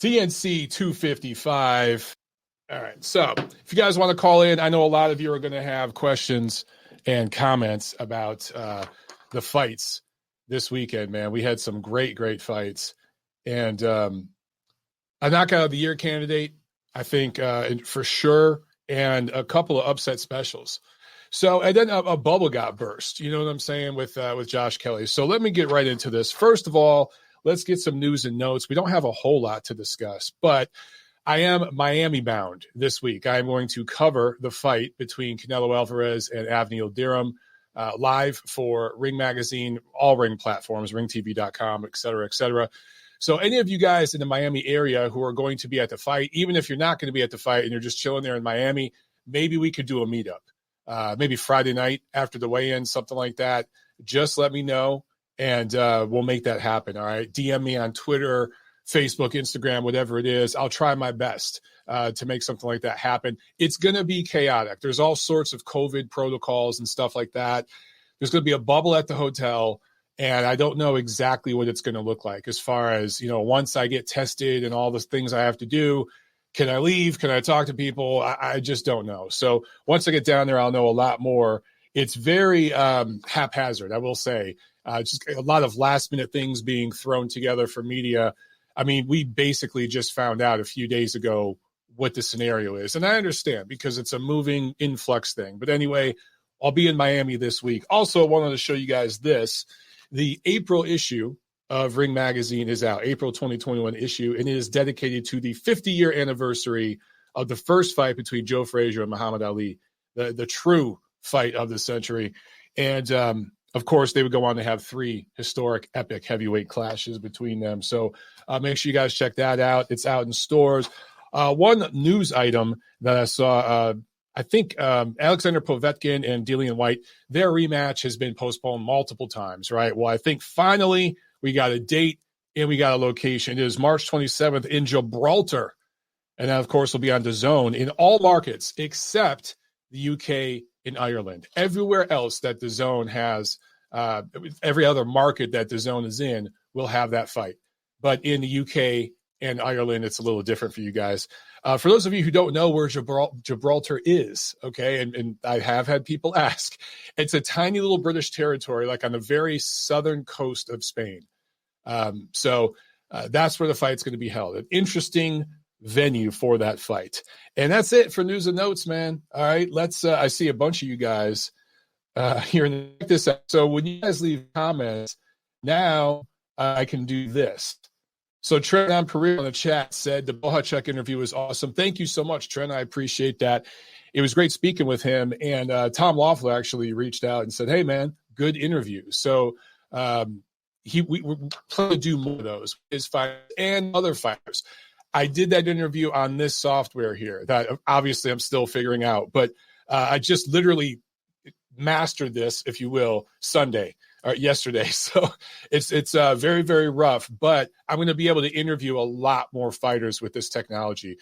TNC 255. All right. So if you guys want to call in, I know a lot of you are going to have questions and comments about the fights this weekend, man. We had some great fights. And a knockout of the year candidate, I think, for sure, and a couple of upset specials. So, and then a bubble got burst, you know what I'm saying, with Josh Kelly. So let me get right into this. First of all, let's get some news and notes. We don't have a whole lot to discuss, but I am Miami bound this week. I'm going to cover the fight between Canelo Alvarez and Avni Yildirim live for Ring Magazine, all Ring platforms, ringtv.com, et cetera, et cetera. So any of you guys in the Miami area who are going to be at the fight, even if you're not going to be at the fight and you're just chilling there in Miami, maybe we could do a meetup. Maybe Friday night after the weigh-in, something like that. Just let me know, and we'll make that happen, all right? DM me on Twitter, Facebook, Instagram, whatever it is. I'll try my best to make something like that happen. It's going to be chaotic. There's all sorts of COVID protocols and stuff like that. There's going to be a bubble at the hotel, and I don't know exactly what it's going to look like as far as, you know, once I get tested and all the things I have to do. Can I leave? Can I talk to people? I just don't know. So once I get down there, I'll know a lot more. It's very haphazard, I will say. Just a lot of last-minute things being thrown together for media. I mean, we basically just found out a few days ago what the scenario is. And I understand because it's a moving influx thing. But anyway, I'll be in Miami this week. Also, I wanted to show you guys this. The April issue of Ring Magazine is out, April 2021 issue, and it is dedicated to the 50-year anniversary of the first fight between Joe Frazier and Muhammad Ali, the true fight of the century. And, of course, they would go on to have 3 historic, epic heavyweight clashes between them. So make sure you guys check that out. It's out in stores. One news item that I saw, I think Alexander Povetkin and Dillian White, their rematch has been postponed multiple times, right? Well, I think finally we got a date and we got a location. It is March 27th in Gibraltar. And that, of course, will be on DAZN in all markets except the UK and Ireland. Everywhere else that DAZN has, every other market that DAZN is in will have that fight. But in the UK and Ireland, it's a little different for you guys. For those of you who don't know where Gibraltar is, okay, and I have had people ask, it's a tiny little British territory, like on the very southern coast of Spain. So that's where the fight's going to be held. An interesting venue for that fight. And that's it for news and notes, man. All right, let's. I see a bunch of you guys here in this. So when you guys leave comments, now I can do this. So Trent Pereira in the chat said the Bohacek interview was awesome. Thank you so much, Trent. I appreciate that. It was great speaking with him. And Tom Loeffler actually reached out and said, "Hey, man, good interview." So we plan to do more of those, his fighters and other fighters. I did that interview on this software here that obviously I'm still figuring out, but I just literally mastered this, if you will, yesterday. So it's very, very rough, but I'm going to be able to interview a lot more fighters with this technology.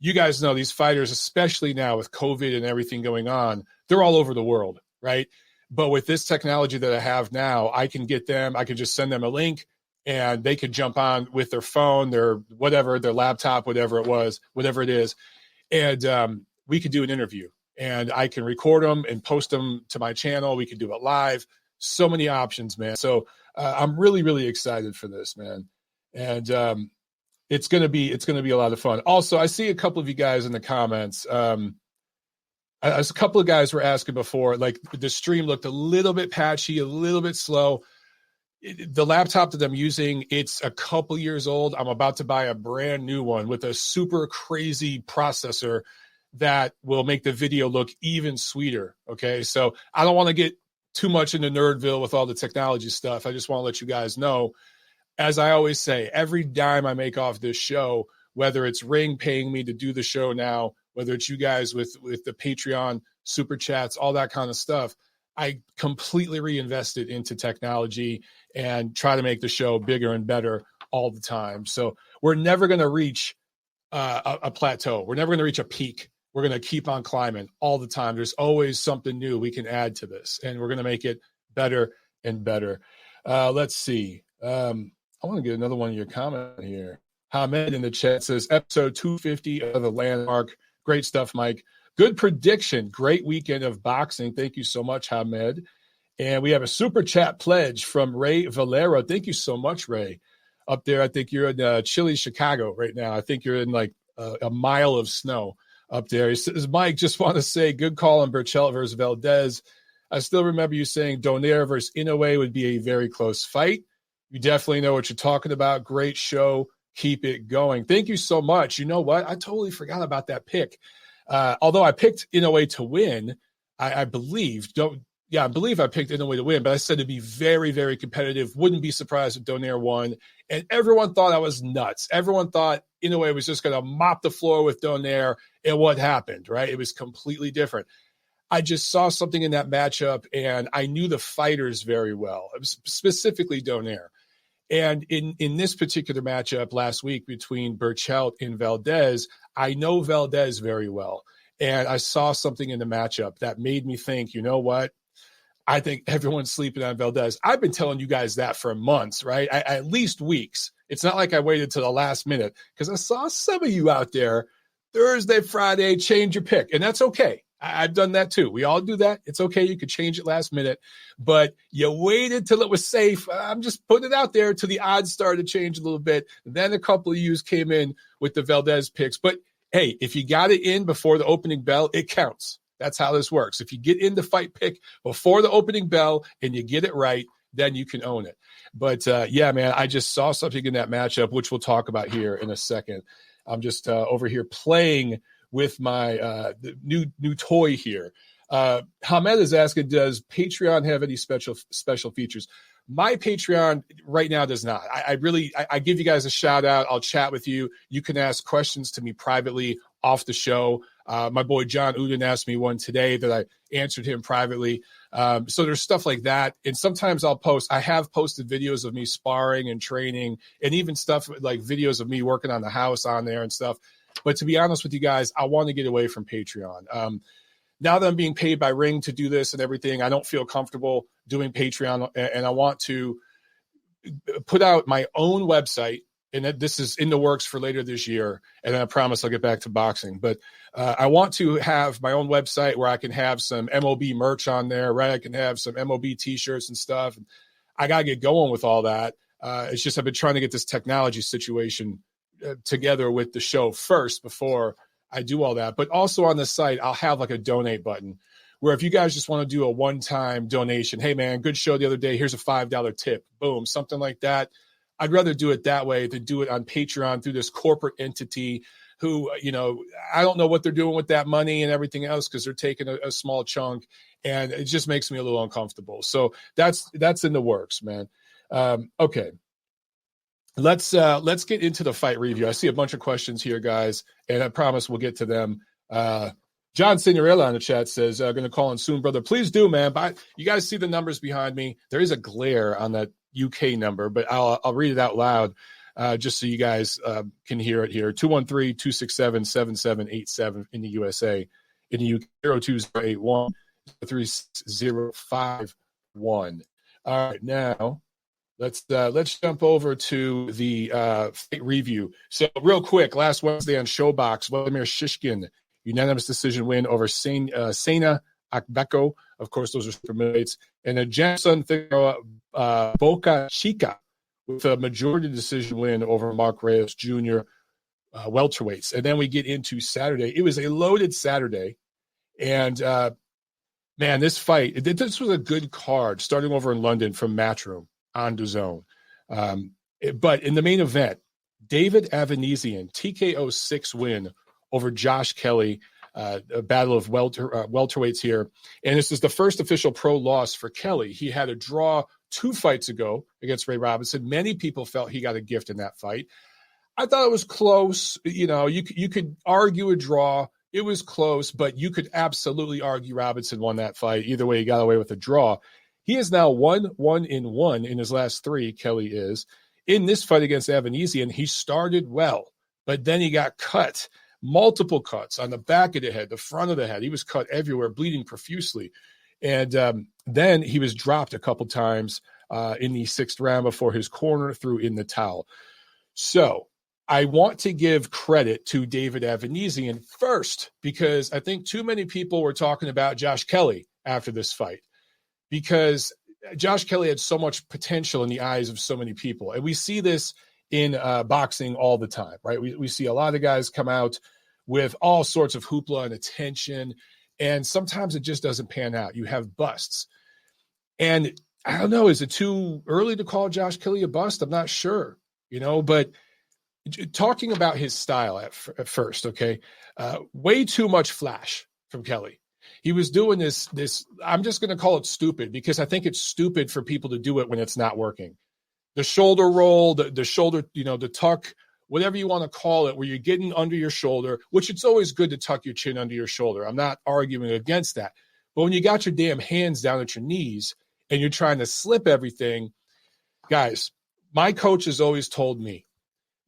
You guys know these fighters, especially now with COVID and everything going on, they're all over the world, right? But with this technology that I have now, I can get them, I can just send them a link and they could jump on with their phone, their whatever, their laptop, whatever it is. And we could do an interview and I can record them and post them to my channel. We could do it live. So many options, man. So I'm really, really excited for this, man. And it's going to be a lot of fun. Also, I see a couple of you guys in the comments. As a couple of guys were asking before, like the stream looked a little bit patchy, a little bit slow. The laptop that I'm using, it's a couple years old. I'm about to buy a brand new one with a super crazy processor that will make the video look even sweeter. Okay. So I don't want to get too much into Nerdville with all the technology stuff. I just want to let you guys know, as I always say, every dime I make off this show, whether it's Ring paying me to do the show now, whether it's you guys with the Patreon, super chats, all that kind of stuff, I completely reinvested into technology and try to make the show bigger and better all the time. So we're never going to reach a plateau. We're never going to reach a peak. We're going to keep on climbing all the time. There's always something new we can add to this, and we're going to make it better and better. Let's see. I want to get another one of your comments here. Hamed in the chat says, episode 250 of the Landmark. Great stuff, Mike. Good prediction. Great weekend of boxing. Thank you so much, Hamed. And we have a super chat pledge from Ray Valero. Thank you so much, Ray. Up there, I think you're in chilly Chicago right now. I think you're in like a mile of snow up there. He says, Mike, just want to say good call on Berchelt versus Valdez. I still remember you saying Donaire versus Inoue would be a very close fight. You definitely know what you're talking about. Great show. Keep it going. Thank you so much. You know what? I totally forgot about that pick. Although I picked Inoue to win, I believe I picked Inoue to win, but I said it'd be very, very competitive. Wouldn't be surprised if Donaire won. And everyone thought I was nuts. Everyone thought Inoue was just going to mop the floor with Donaire. And what happened, right? It was completely different. I just saw something in that matchup, and I knew the fighters very well, specifically Donaire. And in this particular matchup last week between Berchelt and Valdez, I know Valdez very well. And I saw something in the matchup that made me think, you know what? I think everyone's sleeping on Valdez. I've been telling you guys that for months, right? At least weeks. It's not like I waited to the last minute because I saw some of you out there Thursday, Friday, change your pick. And that's okay. I've done that too. We all do that. It's okay. You could change it last minute, but you waited till it was safe. I'm just putting it out there till the odds started to change a little bit. Then a couple of yous came in with the Valdez picks. But hey, if you got it in before the opening bell, it counts. That's how this works. If you get in the fight pick before the opening bell and you get it right, then you can own it. But yeah, man, I just saw something in that matchup, which we'll talk about here in a second. I'm just over here playing with my new toy here. Hamed is asking, does Patreon have any special features? My Patreon right now does not. I give you guys a shout out. I'll chat with you. You can ask questions to me privately off the show. My boy John Uden asked me one today that I answered him privately. So there's stuff like that. And sometimes I have posted videos of me sparring and training, and even stuff like videos of me working on the house on there and stuff. But to be honest with you guys, I want to get away from Patreon. Now that I'm being paid by Ring to do this and everything, I don't feel comfortable doing Patreon, and I want to put out my own website, and this is in the works for later this year, and I promise I'll get back to boxing. But I want to have my own website where I can have some MOB merch on there, right? I can have some MOB T-shirts and stuff. I got to get going with all that. It's just I've been trying to get this technology situation together with the show first before I do all that. But also on the site, I'll have like a donate button where if you guys just want to do a one-time donation, hey, man, good show the other day, here's a $5 tip, boom, something like that. I'd rather do it that way than do it on Patreon through this corporate entity who, I don't know what they're doing with that money and everything else because they're taking a small chunk, and it just makes me a little uncomfortable. So that's in the works, man. Okay. Let's get into the fight review. I see a bunch of questions here, guys, and I promise we'll get to them. John Signorella on the chat says, going to call in soon, brother. Please do, man. But you guys see the numbers behind me. There is a glare on that UK number, but I'll read it out loud just so you guys can hear it here. 213-267-7787 in the USA. In the UK, 02081 3051. All right, now let's jump over to the fight review. So real quick, last Wednesday on Showbox, Vladimir Shishkin, unanimous decision win over Sena Akbeko. Of course, those are super middleweights. And then Jameson Figueroa Boca Chica with a majority decision win over Mark Reyes Jr. Welterweights. And then we get into Saturday. It was a loaded Saturday. And, man, this fight, this was a good card starting over in London from Matchroom on DAZN. But in the main event, David Avenesian, TKO 6 win over Josh Kelly, a battle of welterweights here. And this is the first official pro loss for Kelly. He had a draw 2 fights ago against Ray Robinson. Many people felt he got a gift in that fight. I thought it was close. You could argue a draw. It was close, but you could absolutely argue Robinson won that fight. Either way, he got away with a draw. He is now 1-1-1 in his last 3, Kelly is. In this fight against Avenesian, he started well, but then he got cut. Multiple cuts on the back of the head, the front of the head. He was cut everywhere, bleeding profusely. And then he was dropped a couple times in the 6th round before his corner threw in the towel. So I want to give credit to David Avenesian first, because I think too many people were talking about Josh Kelly after this fight, because Josh Kelly had so much potential in the eyes of so many people. And we see this in boxing all the time, right? We see a lot of guys come out with all sorts of hoopla and attention, and sometimes it just doesn't pan out. You have busts. And I don't know, is it too early to call Josh Kelly a bust? I'm not sure, but talking about his style at first, okay, way too much flash from Kelly. He was doing this, I'm just going to call it stupid, because I think it's stupid for people to do it when it's not working. The shoulder roll, the shoulder, the tuck, whatever you want to call it, where you're getting under your shoulder, which it's always good to tuck your chin under your shoulder. I'm not arguing against that. But when you got your damn hands down at your knees and you're trying to slip everything, guys, my coach has always told me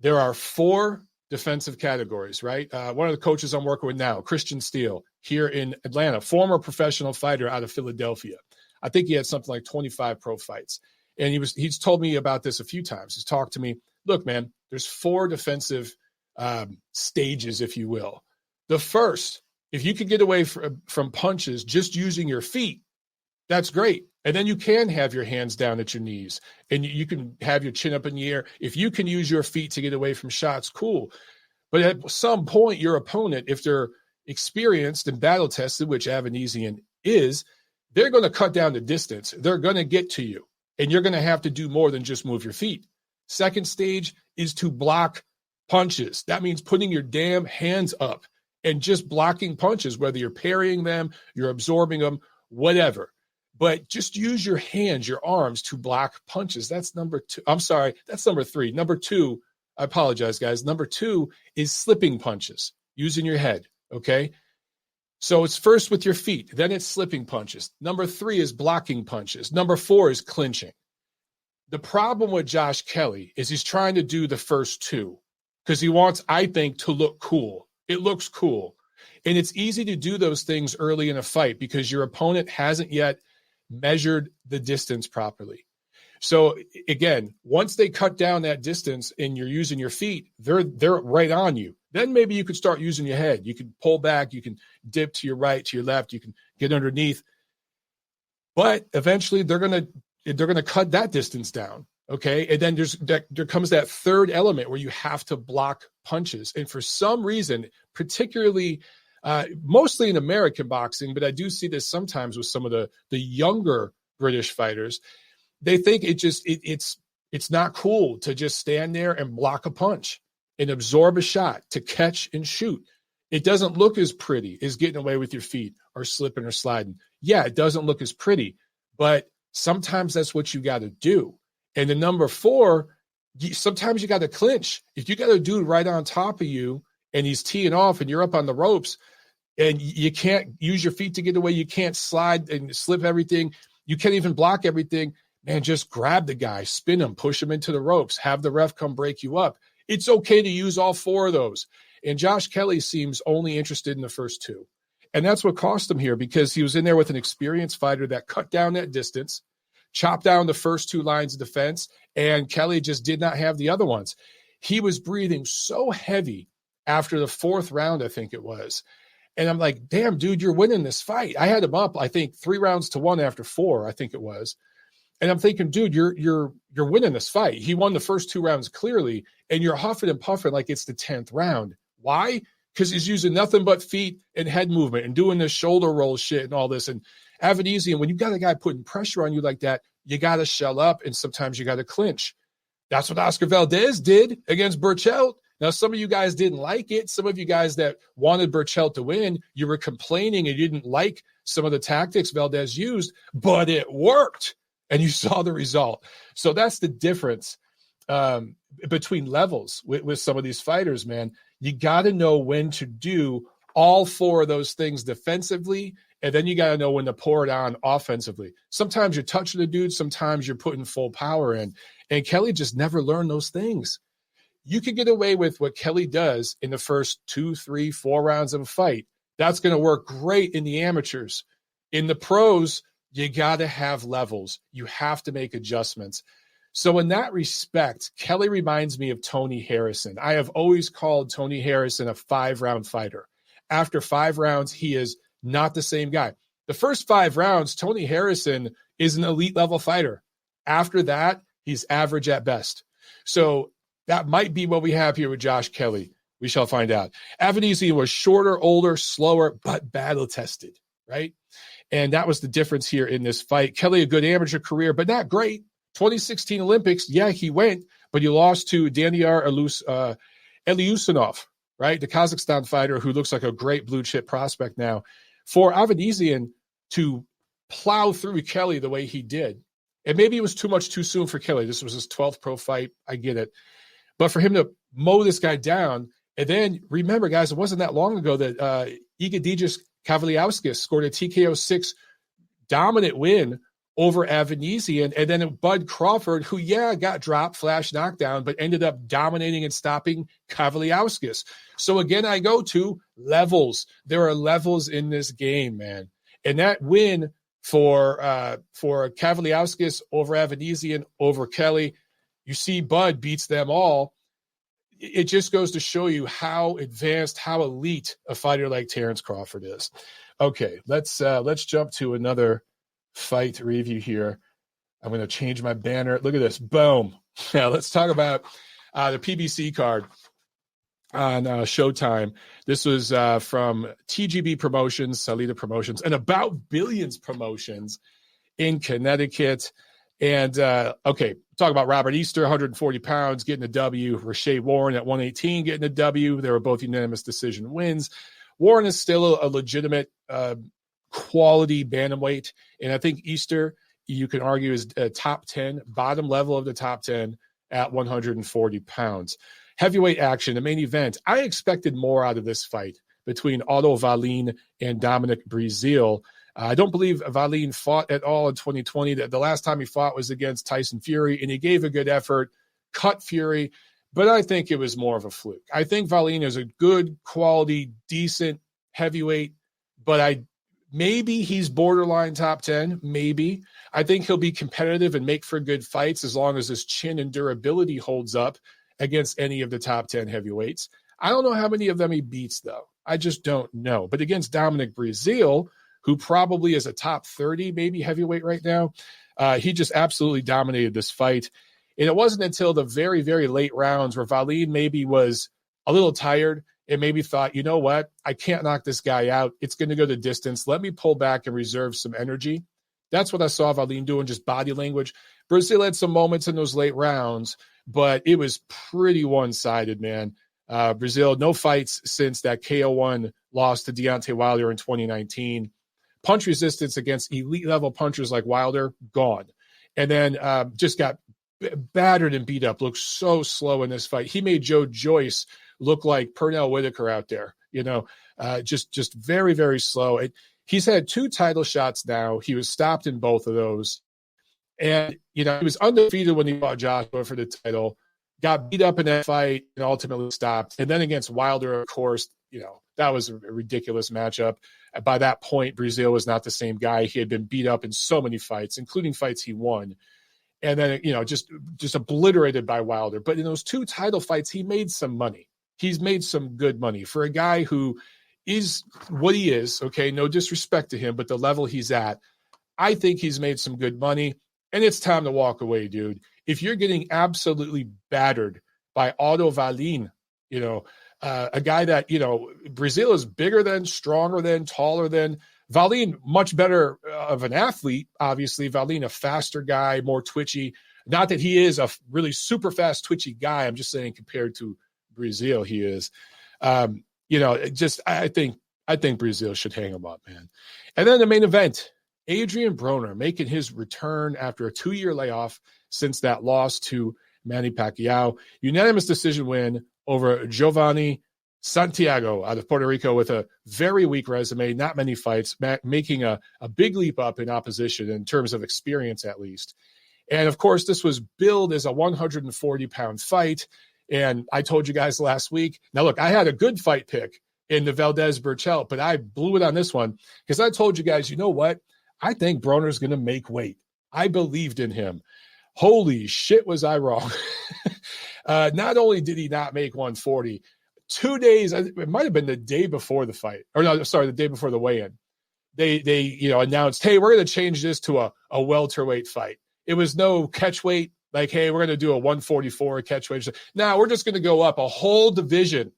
there are 4 defensive categories, right? One of the coaches I'm working with now, Christian Steele, here in Atlanta, former professional fighter out of Philadelphia. I think he had something like 25 pro fights. And he's told me about this a few times. He's talked to me, look, man, there's 4 defensive stages, if you will. The first, if you could get away from punches just using your feet, that's great. And then you can have your hands down at your knees and you can have your chin up in the air. If you can use your feet to get away from shots, cool. But at some point, your opponent, if they're experienced and battle tested, which Avenesian is, they're going to cut down the distance. They're going to get to you, and you're going to have to do more than just move your feet. Second stage is to block punches. That means putting your damn hands up and just blocking punches, whether you're parrying them, you're absorbing them, whatever. But just use your hands, your arms to block punches. That's number 2. I'm sorry, that's number 3. Number 2, I apologize, guys. Number 2 is slipping punches, using your head, okay? So it's first with your feet, then it's slipping punches. Number 3 is blocking punches. Number 4 is clinching. The problem with Josh Kelly is he's trying to do the first 2 because he wants, I think, to look cool. It looks cool. And it's easy to do those things early in a fight because your opponent hasn't yet measured the distance properly. So again, once they cut down that distance and you're using your feet, they're right on you. Then maybe you could start using your head. You can pull back, you can dip to your right, to your left, you can get underneath. But eventually they're going to cut that distance down, okay? And then there comes that third element where you have to block punches. And for some reason, particularly mostly in American boxing, but I do see this sometimes with some of the younger British fighters. They think it's not cool to just stand there and block a punch and absorb a shot, to catch and shoot. It doesn't look as pretty as getting away with your feet or slipping or sliding. Yeah, it doesn't look as pretty, but sometimes that's what you got to do. And the number 4, sometimes you got to clinch. If you got a dude right on top of you and he's teeing off and you're up on the ropes and you can't use your feet to get away, you can't slide and slip everything, you can't even block everything, man, just grab the guy, spin him, push him into the ropes, have the ref come break you up. It's okay to use all 4 of those. And Josh Kelly seems only interested in the first 2. And that's what cost him here, because he was in there with an experienced fighter that cut down that distance, chopped down the first 2 lines of defense, and Kelly just did not have the other ones. He was breathing so heavy after the 4th round, I think it was. And I'm like, damn, dude, you're winning this fight. I had him up, I think, 3-1 after 4, I think it was. And I'm thinking, dude, you're winning this fight. He won the first 2 rounds clearly, and you're huffing and puffing like it's the 10th round. Why? Because he's using nothing but feet and head movement and doing this shoulder roll shit and all this. And Avenesian, when you got a guy putting pressure on you like that, you got to shell up, and sometimes you got to clinch. That's what Oscar Valdez did against Berchelt. Now, some of you guys didn't like it. Some of you guys that wanted Berchelt to win, you were complaining and you didn't like some of the tactics Valdez used, but it worked. And you saw the result. So that's the difference between levels with some of these fighters, man. You got to know when to do all 4 of those things defensively, and then you got to know when to pour it on offensively. Sometimes you're touching the dude. Sometimes you're putting full power in. And Kelly just never learned those things. You could get away with what Kelly does in the first 2, 3, 4 rounds of a fight. That's going to work great in the amateurs. In the pros, you got to have levels. You have to make adjustments. So in that respect, Kelly reminds me of Tony Harrison. I have always called Tony Harrison a 5-round fighter. After 5 rounds, he is not the same guy. The first 5 rounds, Tony Harrison is an elite level fighter. After that, he's average at best. So that might be what we have here with Josh Kelly. We shall find out. Avenesian was shorter, older, slower, but battle tested, right? And that was the difference here in this fight. Kelly, a good amateur career, but not great. 2016 Olympics, yeah, he went, but he lost to Daniar Eliusinov, right? The Kazakhstan fighter who looks like a great blue chip prospect now. For Avenesian to plow through Kelly the way he did, and maybe it was too much too soon for Kelly. This was his 12th pro fight. I get it. But for him to mow this guy down, and then remember, guys, it wasn't that long ago that Egidijus Kavaliauskas scored a TKO 6 dominant win over Avenesian, and then Bud Crawford, who, got dropped, flash knockdown, but ended up dominating and stopping Kavaliauskas. So again, I go to levels. There are levels in this game, man. And that win for Kavaliauskas over Avenesian over Kelly, you see Bud beats them all. It just goes to show you how advanced, how elite a fighter like Terrence Crawford is. Okay, let's jump to another fight review here. I'm going to change my banner. Look at this. Boom. Now let's talk about the PBC card on Showtime. This was from TGB Promotions, Salida Promotions, and About Billions Promotions in Connecticut. And, okay, talk about Robert Easter, 140 pounds, getting a W. Rashay Warren at 118, getting a W. They were both unanimous decision wins. Warren is still a legitimate quality bantamweight. And I think Easter, you can argue, is a top 10, bottom level of the top 10 at 140 pounds. Heavyweight action, the main event. I expected more out of this fight between Otto Wallin and Dominic Breazeale. I don't believe Wallin fought at all in 2020. The last time he fought was against Tyson Fury, and he gave a good effort, cut Fury, but I think it was more of a fluke. I think Wallin is a good, quality, decent heavyweight, but maybe he's borderline top 10, maybe. I think he'll be competitive and make for good fights as long as his chin and durability holds up against any of the top 10 heavyweights. I don't know how many of them he beats, though. I just don't know. But against Dominic Breazeale, who probably is a top 30, maybe heavyweight right now, he just absolutely dominated this fight. And it wasn't until the very, very late rounds where Wallin maybe was a little tired and maybe thought, you know what, I can't knock this guy out. It's going to go the distance. Let me pull back and reserve some energy. That's what I saw Wallin doing, just body language. Breazeale had some moments in those late rounds, but it was pretty one-sided, man. Breazeale, no fights since that KO1 loss to Deontay Wilder in 2019. Punch resistance against elite-level punchers like Wilder, gone. And then just got battered and beat up, looked so slow in this fight. He made Joe Joyce look like Pernell Whitaker out there, just very, very slow. He's had 2 title shots now. He was stopped in both of those. And, he was undefeated when he fought Joshua for the title, got beat up in that fight and ultimately stopped. And then against Wilder, of course, that was a ridiculous matchup. By that point, Breazeale was not the same guy. He had been beat up in so many fights, including fights he won. And then, just obliterated by Wilder. But in those 2 title fights, he made some money. He's made some good money for a guy who is what he is. Okay, no disrespect to him, but the level he's at, I think he's made some good money. And it's time to walk away, dude. If you're getting absolutely battered by Otto Wallin, a guy that, Breazeale is bigger than, stronger than, taller than. Wallin, much better of an athlete, obviously. Wallin, a faster guy, more twitchy. Not that he is a really super fast, twitchy guy. I'm just saying compared to Breazeale, he is. I think Breazeale should hang him up, man. And then the main event, Adrien Broner making his return after a 2-year layoff since that loss to Manny Pacquiao. Unanimous decision win over Jovanie Santiago out of Puerto Rico with a very weak resume, not many fights, making a big leap up in opposition in terms of experience, at least. And, of course, this was billed as a 140-pound fight. And I told you guys last week. Now, look, I had a good fight pick in the Valdez Berchelt, but I blew it on this one because I told you guys, you know what? I think Broner's going to make weight. I believed in him. Holy shit, was I wrong. Not only did he not make 140, 2 days, it might have been the day before the fight, or no, sorry, the day before the weigh-in, they announced, hey, we're going to change this to a welterweight fight. It was no catch weight, like, hey, we're going to do a 144 catch weight. Now we're just going to go up a whole division.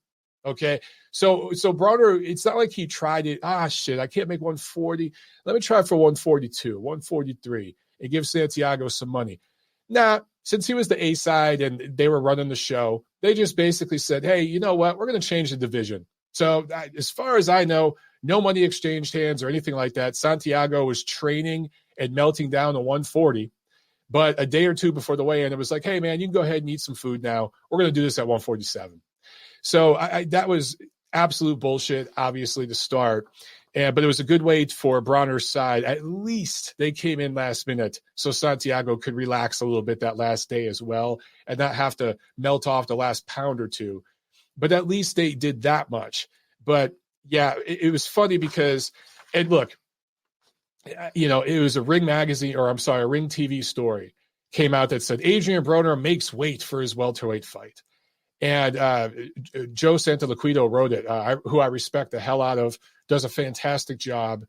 Okay. So Broner, it's not like he tried it. Shit, I can't make 140. Let me try for 142, 143, and give Santiago some money. Nah, since he was the A side and they were running the show, they just basically said, hey, you know what? We're going to change the division. So as far as I know, no money exchanged hands or anything like that. Santiago was training and melting down to 140. But a day or two before the weigh-in, it was like, hey, man, you can go ahead and eat some food now. We're going to do this at 147. So that was absolute bullshit, obviously, to start. But it was a good way for Broner's side. At least they came in last minute so Santiago could relax a little bit that last day as well and not have to melt off the last pound or two. But at least they did that much. But, yeah, it was funny because, and look, it was a Ring magazine, or I'm sorry, a Ring TV story came out that said Adrien Broner makes weight for his welterweight fight. And Joe Santoliquito wrote it, who I respect the hell out of, does a fantastic job.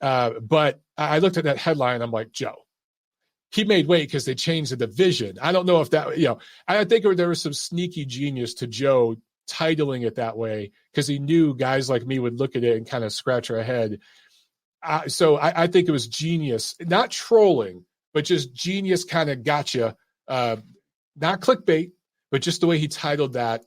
But I looked at that headline. I'm like, Joe, he made weight because they changed the division. I don't know if that, I think there was some sneaky genius to Joe titling it that way because he knew guys like me would look at it and kind of scratch our head. So I think it was genius, not trolling, but just genius kind of gotcha. Not clickbait, but just the way he titled that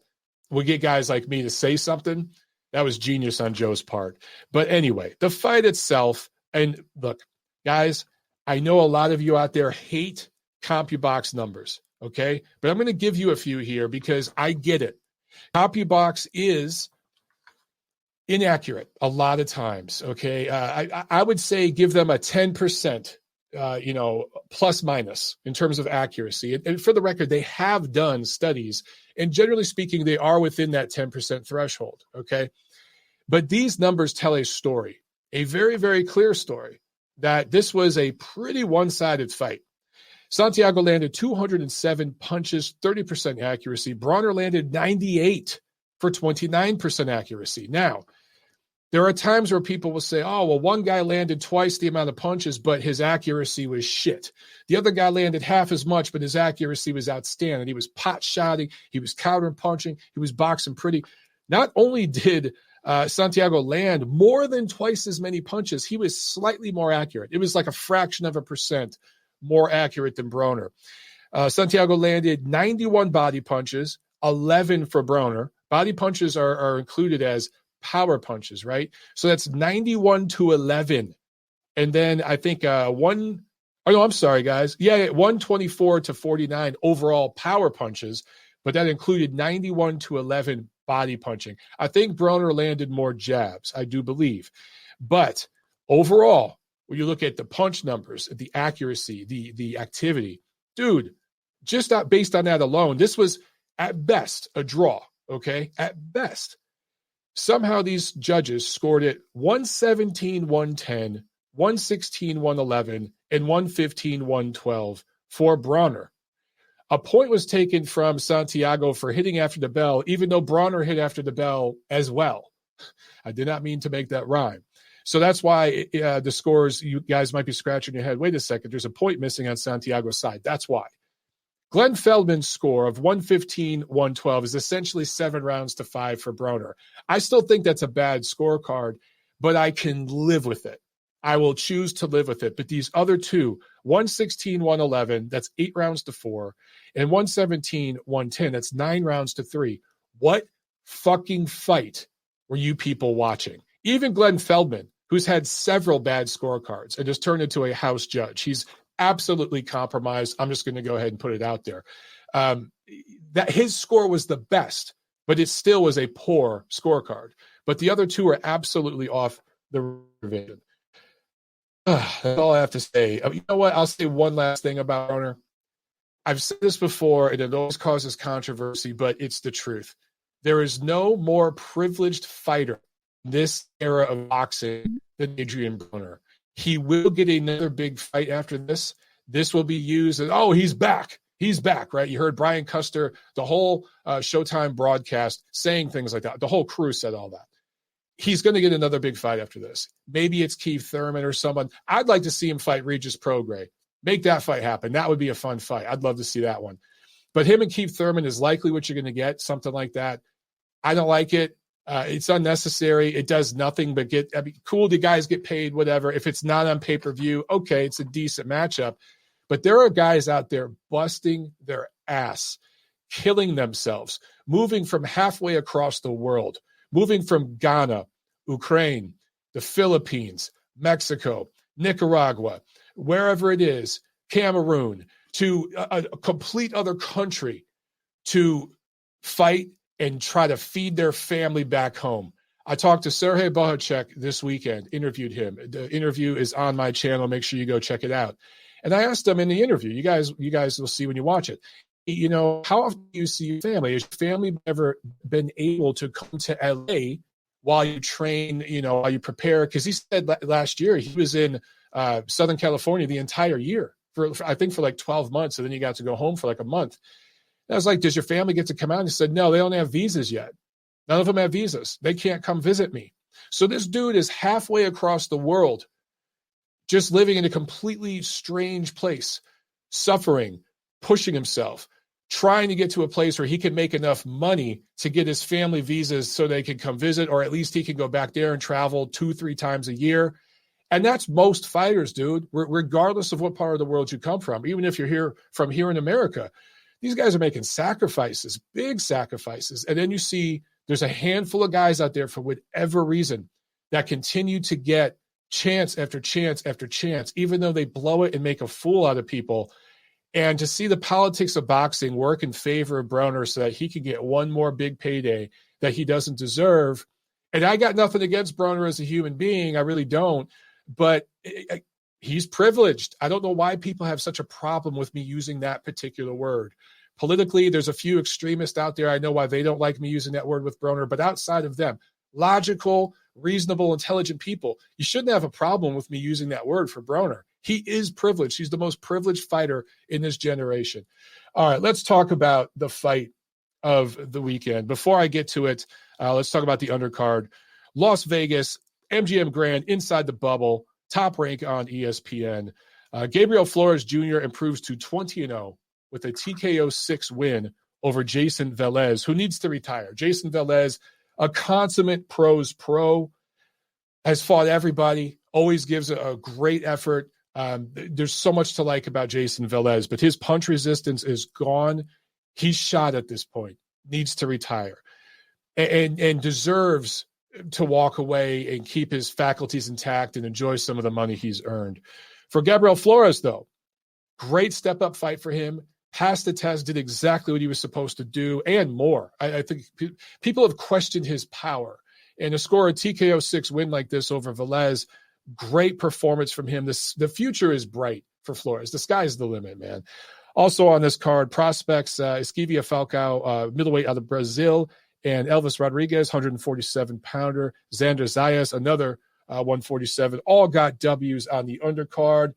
would get guys like me to say something. That was genius on Joe's part. But anyway, the fight itself, and look, guys, I know a lot of you out there hate CompuBox numbers, okay? But I'm going to give you a few here because I get it. CompuBox is inaccurate a lot of times, okay? I would say give them a 10%, plus minus in terms of accuracy. And for the record, they have done studies, and generally speaking, they are within that 10% threshold, okay? But these numbers tell a story, a very, very clear story, that this was a pretty one-sided fight. Santiago landed 207 punches, 30% accuracy. Broner landed 98 for 29% accuracy. Now, there are times where people will say, oh, well, one guy landed twice the amount of punches, but his accuracy was shit. The other guy landed half as much, but his accuracy was outstanding. He was pot-shotting, he was counter-punching, he was boxing pretty. Not only did Santiago land more than twice as many punches, he was slightly more accurate. It was like a fraction of a percent more accurate than Broner. Santiago landed 91 body punches, 11 for Broner. Body punches are included as power punches, right? So that's 91 to 11. And then I think 124 to 49 overall power punches, but that included 91 to 11 body punching. I think Broner landed more jabs, I do believe. But overall, when you look at the punch numbers, the accuracy, the activity, dude, just based on that alone, this was at best a draw, okay? At best. Somehow these judges scored it 117, 110, 116, 111, and 115, 112 for Broner. A point was taken from Santiago for hitting after the bell, even though Broner hit after the bell as well. I did not mean to make that rhyme. So that's why the scores, you guys might be scratching your head. Wait a second, there's a point missing on Santiago's side. That's why. Glenn Feldman's score of 115, 112 is essentially 7 rounds to 5 for Broner. I still think that's a bad scorecard, but I can live with it. I will choose to live with it. But these other two, 116, 111, that's 8 rounds to 4, and 117, 110, that's 9 rounds to 3. What fucking fight were you people watching? Even Glenn Feldman, who's had several bad scorecards and just turned into a house judge. He's absolutely compromised. I'm just going to go ahead and put it out there. That his score was the best, but it still was a poor scorecard. But the other two are absolutely off the revision. That's all I have to say. You know what? I'll say one last thing about Broner. I've said this before, and it always causes controversy, but it's the truth. There is no more privileged fighter in this era of boxing than Adrien Broner. He will get another big fight after this. this will be used as, oh, he's back. He's back, right? You heard Brian Custer, the whole Showtime broadcast saying things like that. The whole crew said all that. He's going to get another big fight after this. Maybe it's Keith Thurman or someone. I'd like to see him fight Regis Prograis. Make that fight happen. That would be a fun fight. I'd love to see that one. But him and Keith Thurman is likely what you're going to get, something like that. I don't like it. It's unnecessary. It does nothing but cool. The guys get paid, whatever. If it's not on pay-per-view, okay, it's a decent matchup. But there are guys out there busting their ass, killing themselves, moving from halfway across the world, moving from Ghana, Ukraine, the Philippines, Mexico, Nicaragua, wherever it is, Cameroon, to a complete other country to fight and try to feed their family back home. I talked to Sergey Bohacek this weekend, interviewed him. The interview is on my channel. Make sure you go check it out. And I asked him in the interview, you guys will see when you watch it, how often do you see your family? Has your family ever been able to come to LA while you train, while you prepare? Because he said last year he was in Southern California the entire year for like 12 months. And then you got to go home for like a month. And I was like, does your family get to come out? And he said, no, they don't have visas yet. None of them have visas. They can't come visit me. So this dude is halfway across the world, just living in a completely strange place, suffering, pushing himself, trying to get to a place where he can make enough money to get his family visas so they can come visit, or at least he can go back there and travel 2-3 times a year. And that's most fighters, dude, regardless of what part of the world you come from. Even if you're here in America, these guys are making sacrifices, big sacrifices. And then you see there's a handful of guys out there for whatever reason that continue to get chance after chance after chance, even though they blow it and make a fool out of people. And to see the politics of boxing work in favor of Broner so that he can get one more big payday that he doesn't deserve. And I got nothing against Broner as a human being. I really don't. But he's privileged. I don't know why people have such a problem with me using that particular word. Politically, there's a few extremists out there. I know why they don't like me using that word with Broner. But outside of them, logical, reasonable, intelligent people, you shouldn't have a problem with me using that word for Broner. He is privileged. He's the most privileged fighter in this generation. All right, let's talk about the fight of the weekend. Before I get to it, let's talk about the undercard. Las Vegas, MGM Grand, inside the bubble, top rank on ESPN. Gabriel Flores Jr. improves to 20-0 with a TKO 6 win over Jason Velez, who needs to retire. Jason Velez, a consummate pros pro, has fought everybody, always gives a great effort. There's so much to like about Jason Velez, but his punch resistance is gone. He's shot at this point, needs to retire, and deserves to walk away and keep his faculties intact and enjoy some of the money he's earned. For Gabriel Flores, though, great step-up fight for him. Passed the test, did exactly what he was supposed to do, and more. I think people have questioned his power. And to score a TKO 6 win like this over Velez, great performance from him. The future is bright for Flores. The sky's the limit, man. Also on this card, prospects, Esquivia Falcao, middleweight out of Brazil, and Elvis Rodriguez, 147-pounder. Xander Zayas, another 147. All got W's on the undercard.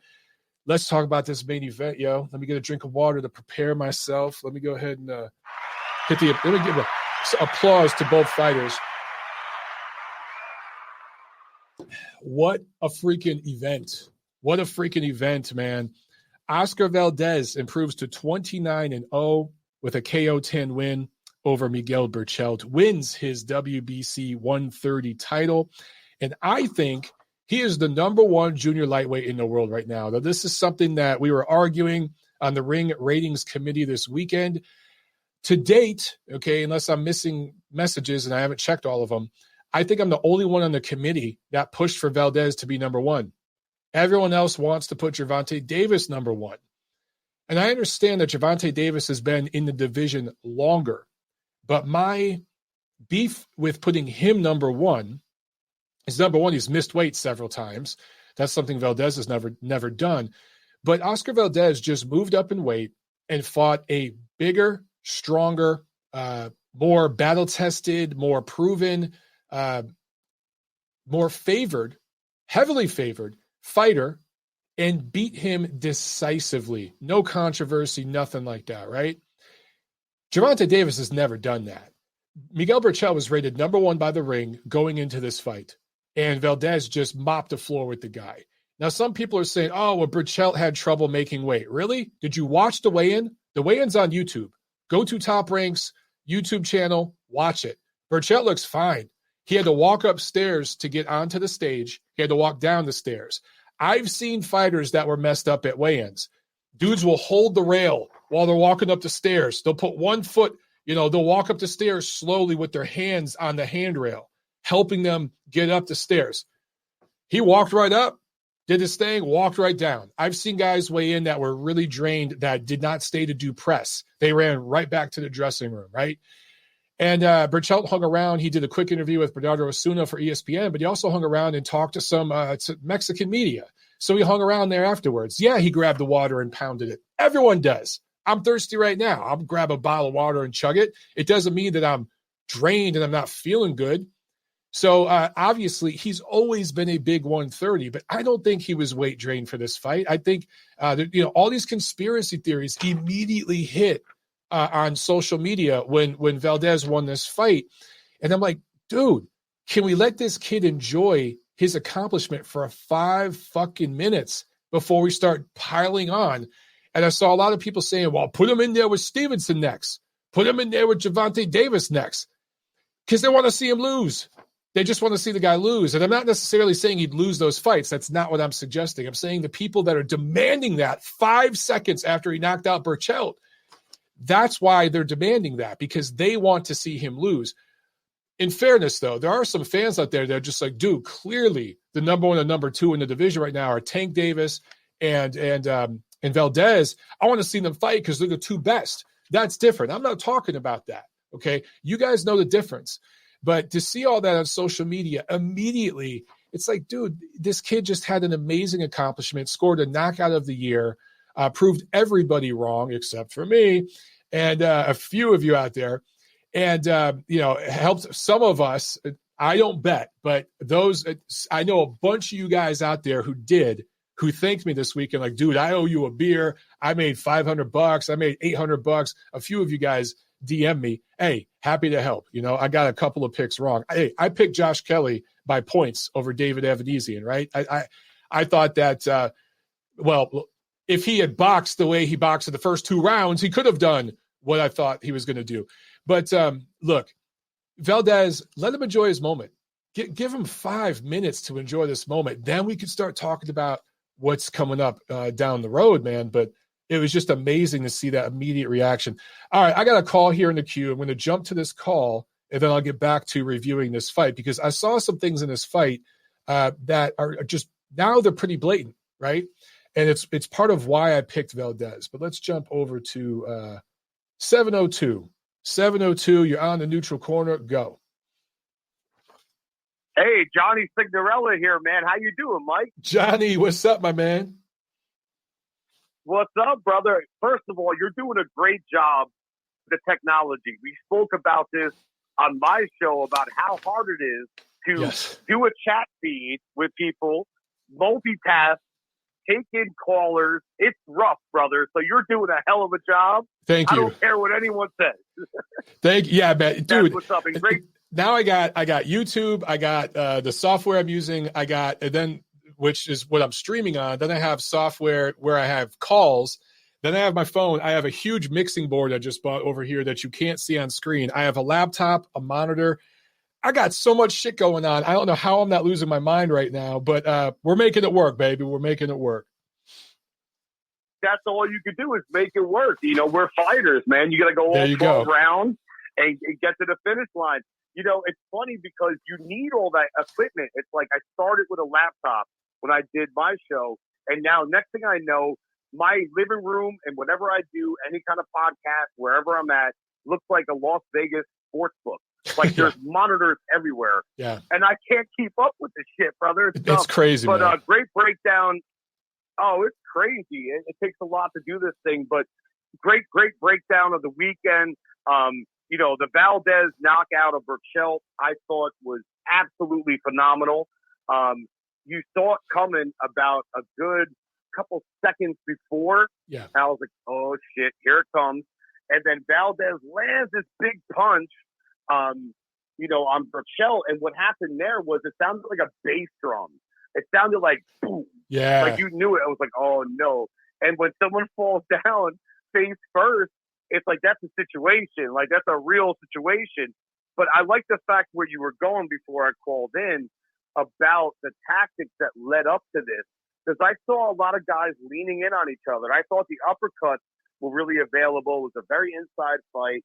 Let's talk about this main event, yo. Let me get a drink of water to prepare myself. Let me go ahead and let me give applause to both fighters. What a freaking event. What a freaking event, man. Oscar Valdez improves to 29-0 with a KO 10 win over Miguel Berchelt, wins his WBC 130 title. And I think he is the number one junior lightweight in the world right now. Now, this is something that we were arguing on the Ring Ratings Committee this weekend. To date, okay, unless I'm missing messages and I haven't checked all of them, I think I'm the only one on the committee that pushed for Valdez to be number one. Everyone else wants to put Gervonta Davis number one. And I understand that Gervonta Davis has been in the division longer, but my beef with putting him number one is, number one, he's missed weight several times. That's something Valdez has never done. But Oscar Valdez just moved up in weight and fought a bigger, stronger, more battle-tested, more proven, more favored, heavily favored fighter and beat him decisively. No controversy, nothing like that, right? Gervonta Davis has never done that. Miguel Berchelt was rated number 1 by the ring going into this fight, and Valdez just mopped the floor with the guy. Now, some people are saying, oh, well, Berchelt had trouble making weight. Really? Did you watch the weigh-in? The weigh-in's on YouTube. Go to Top Ranks YouTube channel, watch it. Berchelt looks fine. He had to walk upstairs to get onto the stage. He had to walk down the stairs. I've seen fighters that were messed up at weigh-ins. Dudes will hold the rail while they're walking up the stairs. They'll put one foot, they'll walk up the stairs slowly with their hands on the handrail, helping them get up the stairs. He walked right up, did his thing, walked right down. I've seen guys weigh in that were really drained that did not stay to do press. They ran right back to the dressing room, right? And Berchelt hung around. He did a quick interview with Bernardo Osuna for ESPN, but he also hung around and talked to some Mexican media. So he hung around there afterwards. Yeah, he grabbed the water and pounded it. Everyone does. I'm thirsty right now. I'll grab a bottle of water and chug it. It doesn't mean that I'm drained and I'm not feeling good. So obviously he's always been a big 130, but I don't think he was weight drained for this fight. I think all these conspiracy theories immediately hit on social media when Valdez won this fight. And I'm like, dude, can we let this kid enjoy his accomplishment for 5 fucking minutes before we start piling on? And I saw a lot of people saying, well, put him in there with Stevenson next. Put him in there with Gervonta Davis next. Because they want to see him lose. They just want to see the guy lose. And I'm not necessarily saying he'd lose those fights. That's not what I'm suggesting. I'm saying the people that are demanding that 5 seconds after he knocked out Berchelt, that's why they're demanding that, because they want to see him lose. In fairness, though, there are some fans out there that are just like, dude, clearly the number 1 and number 2 in the division right now are Tank Davis and Valdez. I want to see them fight because they're the 2 best. That's different. I'm not talking about that, okay? You guys know the difference. But to see all that on social media immediately, it's like, dude, this kid just had an amazing accomplishment, scored a knockout of the year, proved everybody wrong except for me and a few of you out there. And, helped some of us. I don't bet, but I know a bunch of you guys out there who thanked me this weekend. Like, dude, I owe you a beer. I made $500. I made $800. A few of you guys DM me. Hey, happy to help. I got a couple of picks wrong. Hey, I picked Josh Kelly by points over David Avenesian, right? I thought that, if he had boxed the way he boxed in the first 2 rounds, he could have done what I thought he was going to do. But look, Valdez, let him enjoy his moment. Give him 5 minutes to enjoy this moment. Then we can start talking about what's coming up down the road, man. But it was just amazing to see that immediate reaction. All right, I got a call here in the queue. I'm going to jump to this call, and then I'll get back to reviewing this fight, because I saw some things in this fight that are just, now they're pretty blatant, right? And it's part of why I picked Valdez. But let's jump over to 702. 702, you're on the neutral corner. Go. Hey, Johnny Signorella here, man. How you doing, Mike? Johnny, what's up, my man? What's up, brother? First of all, you're doing a great job with the technology. We spoke about this on my show about how hard it is to do a chat feed with people, multitask, take in callers. It's rough, brother. So you're doing a hell of a job. Thank you. I don't care what anyone says. Thank you. Yeah, man. Dude. That's what's up. And great. Now I got YouTube. I got the software I'm using. I got, and then, which is what I'm streaming on. Then I have software where I have calls. Then I have my phone. I have a huge mixing board I just bought over here that you can't see on screen. I have a laptop, a monitor. I got so much shit going on. I don't know how I'm not losing my mind right now, but we're making it work, baby. We're making it work. That's all you can do is make it work. We're fighters, man. You got to go all 12 rounds and get to the finish line. It's funny because you need all that equipment. It's like I started with a laptop when I did my show, and now next thing I know, my living room and whatever I do, any kind of podcast, wherever I'm at, looks like a Las Vegas sports book. Like there's monitors everywhere. Yeah. And I can't keep up with this shit, brother. It's crazy, but man. Great breakdown. Oh, it's crazy. It takes a lot to do this thing, but great breakdown of the weekend. The Valdez knockout of Berchelt, I thought was absolutely phenomenal. You saw it coming about a good couple seconds before. Yeah. I was like, oh, shit, here it comes. And then Valdez lands this big punch, on Berchelt. And what happened there was it sounded like a bass drum. It sounded like boom. Yeah. Like you knew it. I was like, oh, no. And when someone falls down face first, it's like that's a situation. Like that's a real situation. But I like the fact where you were going before I called in about the tactics that led up to this. Because I saw a lot of guys leaning in on each other. I thought the uppercuts were really available. It was a very inside fight.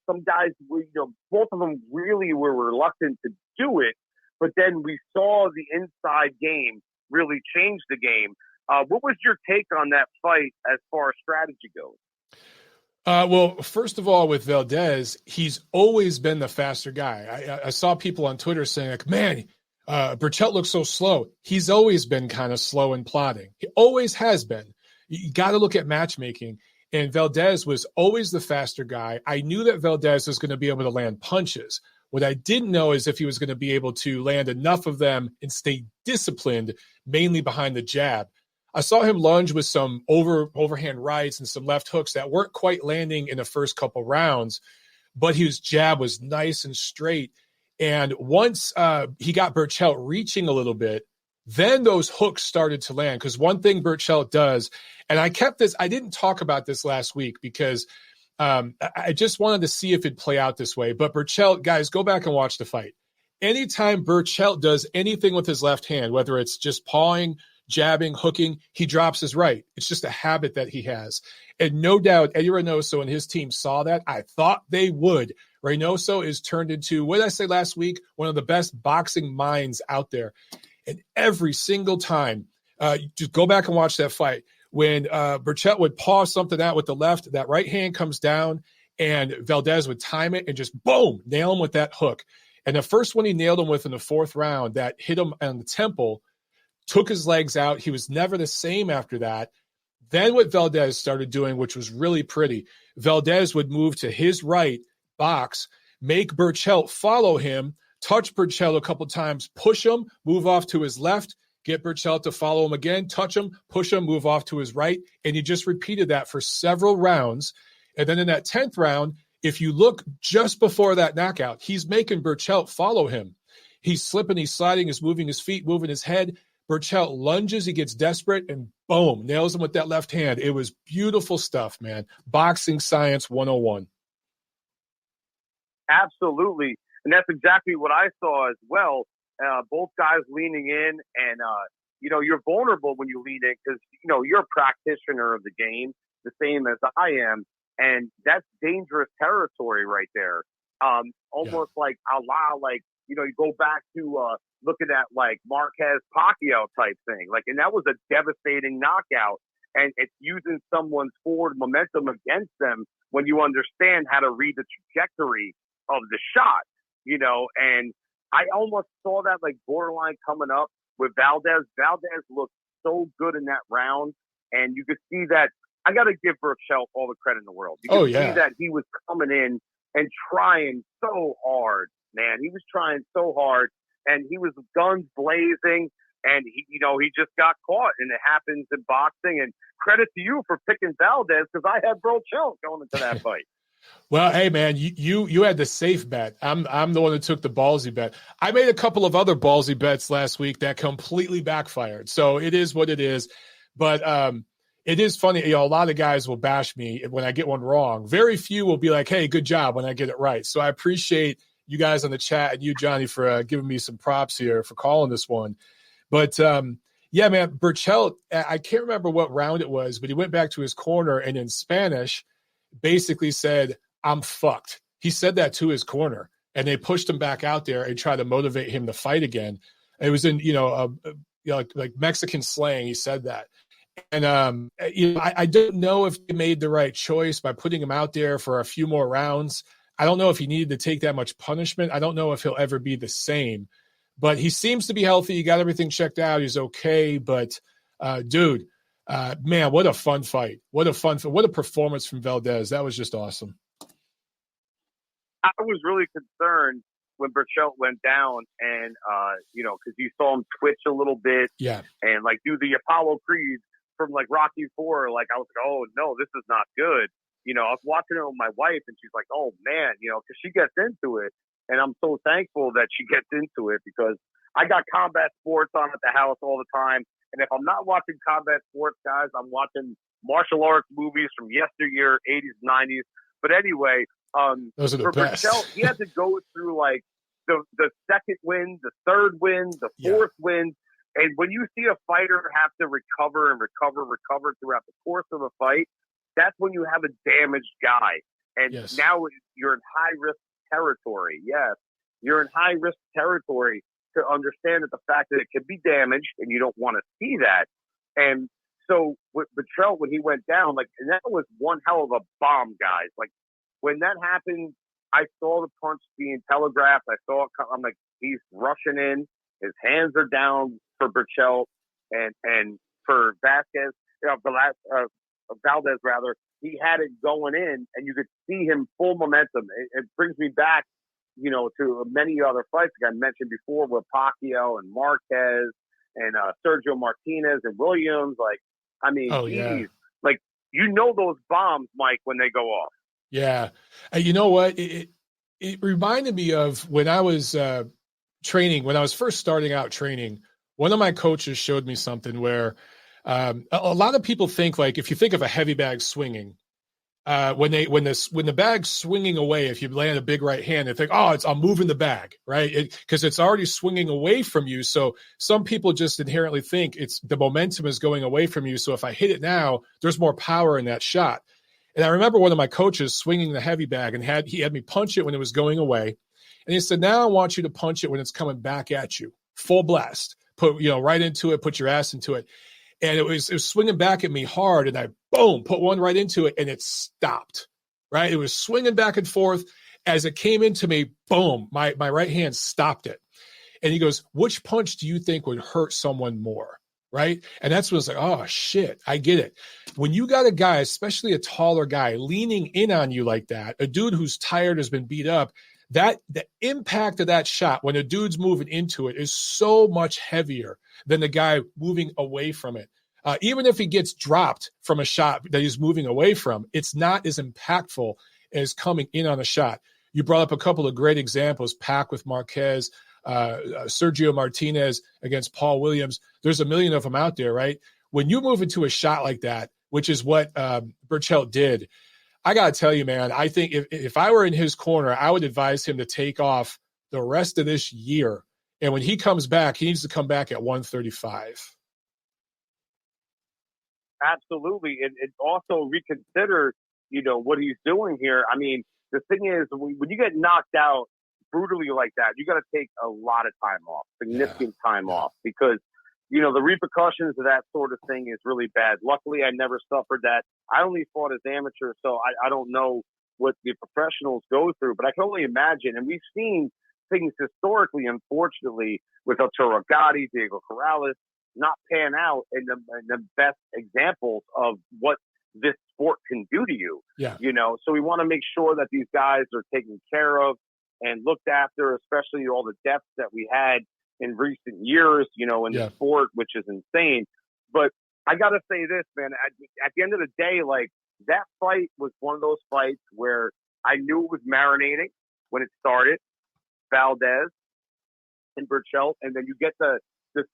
Some guys, both of them really were reluctant to do it. But then we saw the inside game really change the game. What was your take on that fight as far as strategy goes? Well, first of all, with Valdez, he's always been the faster guy. I saw people on Twitter saying, like, man, Berchelt looks so slow. He's always been kind of slow and plodding. He always has been. You got to look at matchmaking. And Valdez was always the faster guy. I knew that Valdez was going to be able to land punches. What I didn't know is if he was going to be able to land enough of them and stay disciplined, mainly behind the jab. I saw him lunge with some overhand rights and some left hooks that weren't quite landing in the first couple rounds, but his jab was nice and straight. And once he got Berchelt reaching a little bit, then those hooks started to land. Because one thing Berchelt does, and I didn't talk about this last week because I just wanted to see if it'd play out this way. But Berchelt, guys, go back and watch the fight. Anytime Berchelt does anything with his left hand, whether it's just pawing, jabbing, hooking, he drops his right. It's just a habit that he has. And no doubt Eddie Reynoso and his team saw that. I thought they would. Reynoso is turned into, what did I say last week? One of the best boxing minds out there. And every single time, just go back and watch that fight. When Berchelt would paw something out with the left, that right hand comes down and Valdez would time it and just boom, nail him with that hook. And the first one he nailed him with in the fourth round that hit him on the temple, took his legs out. He was never the same after that. Then what Valdez started doing, which was really pretty, Valdez would move to his right box, make Berchelt follow him, touch Berchelt a couple times, push him, move off to his left, get Berchelt to follow him again, touch him, push him, move off to his right. And he just repeated that for several rounds. And then in that 10th round, if you look just before that knockout, he's making Berchelt follow him. He's slipping, he's sliding, he's moving his feet, moving his head. Berchelt lunges, he gets desperate, and boom, nails him with that left hand. It was beautiful stuff, man. Boxing science 101. Absolutely. And that's exactly what I saw as well. Both guys leaning in, and, you're vulnerable when you lean in because, you're a practitioner of the game, the same as I am. And that's dangerous territory right there. Almost like a la, like, you go back to looking at like Marquez Pacquiao type thing. Like, and that was a devastating knockout. And it's using someone's forward momentum against them when you understand how to read the trajectory of the shot, and I almost saw that like borderline coming up with Valdez. Valdez looked so good in that round. And you could see that I got to give Berchelt all the credit in the world. You could see that he was coming in and trying so hard, man. He was trying so hard and he was guns blazing and he just got caught and it happens in boxing and credit to you for picking Valdez because I had Berchelt going into that fight. Well, hey man, you had the safe bet. I'm the one that took the ballsy bet. I made a couple of other ballsy bets last week that completely backfired. So it is what it is. But it is funny, a lot of guys will bash me when I get one wrong. Very few will be like, hey, good job when I get it right. So I appreciate you guys on the chat and you, Johnny, for giving me some props here for calling this one. But yeah, man, Berchelt, I can't remember what round it was, but he went back to his corner and in Spanish basically said, I'm fucked. He said that to his corner and they pushed him back out there and tried to motivate him to fight again. It was in, like Mexican slang. He said that. And, I don't know if he made the right choice by putting him out there for a few more rounds. I don't know if he needed to take that much punishment. I don't know if he'll ever be the same, but he seems to be healthy. He got everything checked out. He's okay. But dude, man, what a fun fight. What a performance from Valdez. That was just awesome. I was really concerned when Berchelt went down, and because you saw him twitch a little bit, and like do the Apollo Creed from like Rocky IV, like I was like, oh no, this is not good. I was watching it with my wife, and she's like, oh man, because she gets into it, and I'm so thankful that she gets into it because I got combat sports on at the house all the time, and if I'm not watching combat sports, guys, I'm watching martial arts movies from yesteryear, 80s, 90s. But anyway, those are the for best. Berchelt, he had to go through like the second win, the third win, the fourth win. And when you see a fighter have to recover and recover throughout the course of a fight, that's when you have a damaged guy. And now you're in high-risk territory. Yes, you're in high-risk territory to understand that the fact that it can be damaged and you don't want to see that. And so with Berchelt, when he went down, like, and that was one hell of a bomb, guys. Like, when that happened, I saw the punch being telegraphed. I saw it come. I'm like, he's rushing in. His hands are down for Berchelt and for Valdez, rather. He had it going in, and you could see him full momentum. It brings me back, to many other fights like I mentioned before with Pacquiao and Marquez and Sergio Martinez and Williams. Like, I mean, like, those bombs, Mike, when they go off. Yeah. You know what? It reminded me of when I was training, when I was first starting out training, one of my coaches showed me something where a lot of people think, like, if you think of a heavy bag swinging, when the bag's swinging away, if you land a big right hand, they think, oh, I'm moving the bag, right? Because it's already swinging away from you. So some people just inherently think the momentum is going away from you. So if I hit it now, there's more power in that shot. And I remember one of my coaches swinging the heavy bag, and he had me punch it when it was going away. And he said, now I want you to punch it when it's coming back at you, full blast, put, right into it, put your ass into it. And it was swinging back at me hard, and I, boom, put one right into it, and it stopped, right? It was swinging back and forth. As it came into me, boom, my right hand stopped it. And he goes, which punch do you think would hurt someone more, right? And that's when it's like, oh, shit, I get it. When you got a guy, especially a taller guy, leaning in on you like that, a dude who's tired, has been beat up, the impact of that shot when a dude's moving into it is so much heavier than the guy moving away from it. Even if he gets dropped from a shot that he's moving away from, it's not as impactful as coming in on a shot. You brought up a couple of great examples, Pac with Marquez, Sergio Martinez against Paul Williams. There's a million of them out there, right? When you move into a shot like that, which is what Berchelt did, I got to tell you, man, I think if I were in his corner, I would advise him to take off the rest of this year. And when he comes back, he needs to come back at 135. Absolutely. And also reconsider, what he's doing here. I mean, the thing is, when you get knocked out brutally like that, you got to take a lot of time off, significant time off, because, the repercussions of that sort of thing is really bad. Luckily, I never suffered that. I only fought as amateur, so I don't know what the professionals go through, but I can only imagine. And we've seen things historically, unfortunately, with Arturo Gatti, Diego Corrales, not pan out in the best examples of what this sport can do to you. Yeah. So we want to make sure that these guys are taken care of and looked after, especially all the deaths that we had in recent years, in the sport, which is insane. But I got to say this, man, at the end of the day, like, that fight was one of those fights where I knew it was marinating when it started, Valdez and Berchelt, and then you get the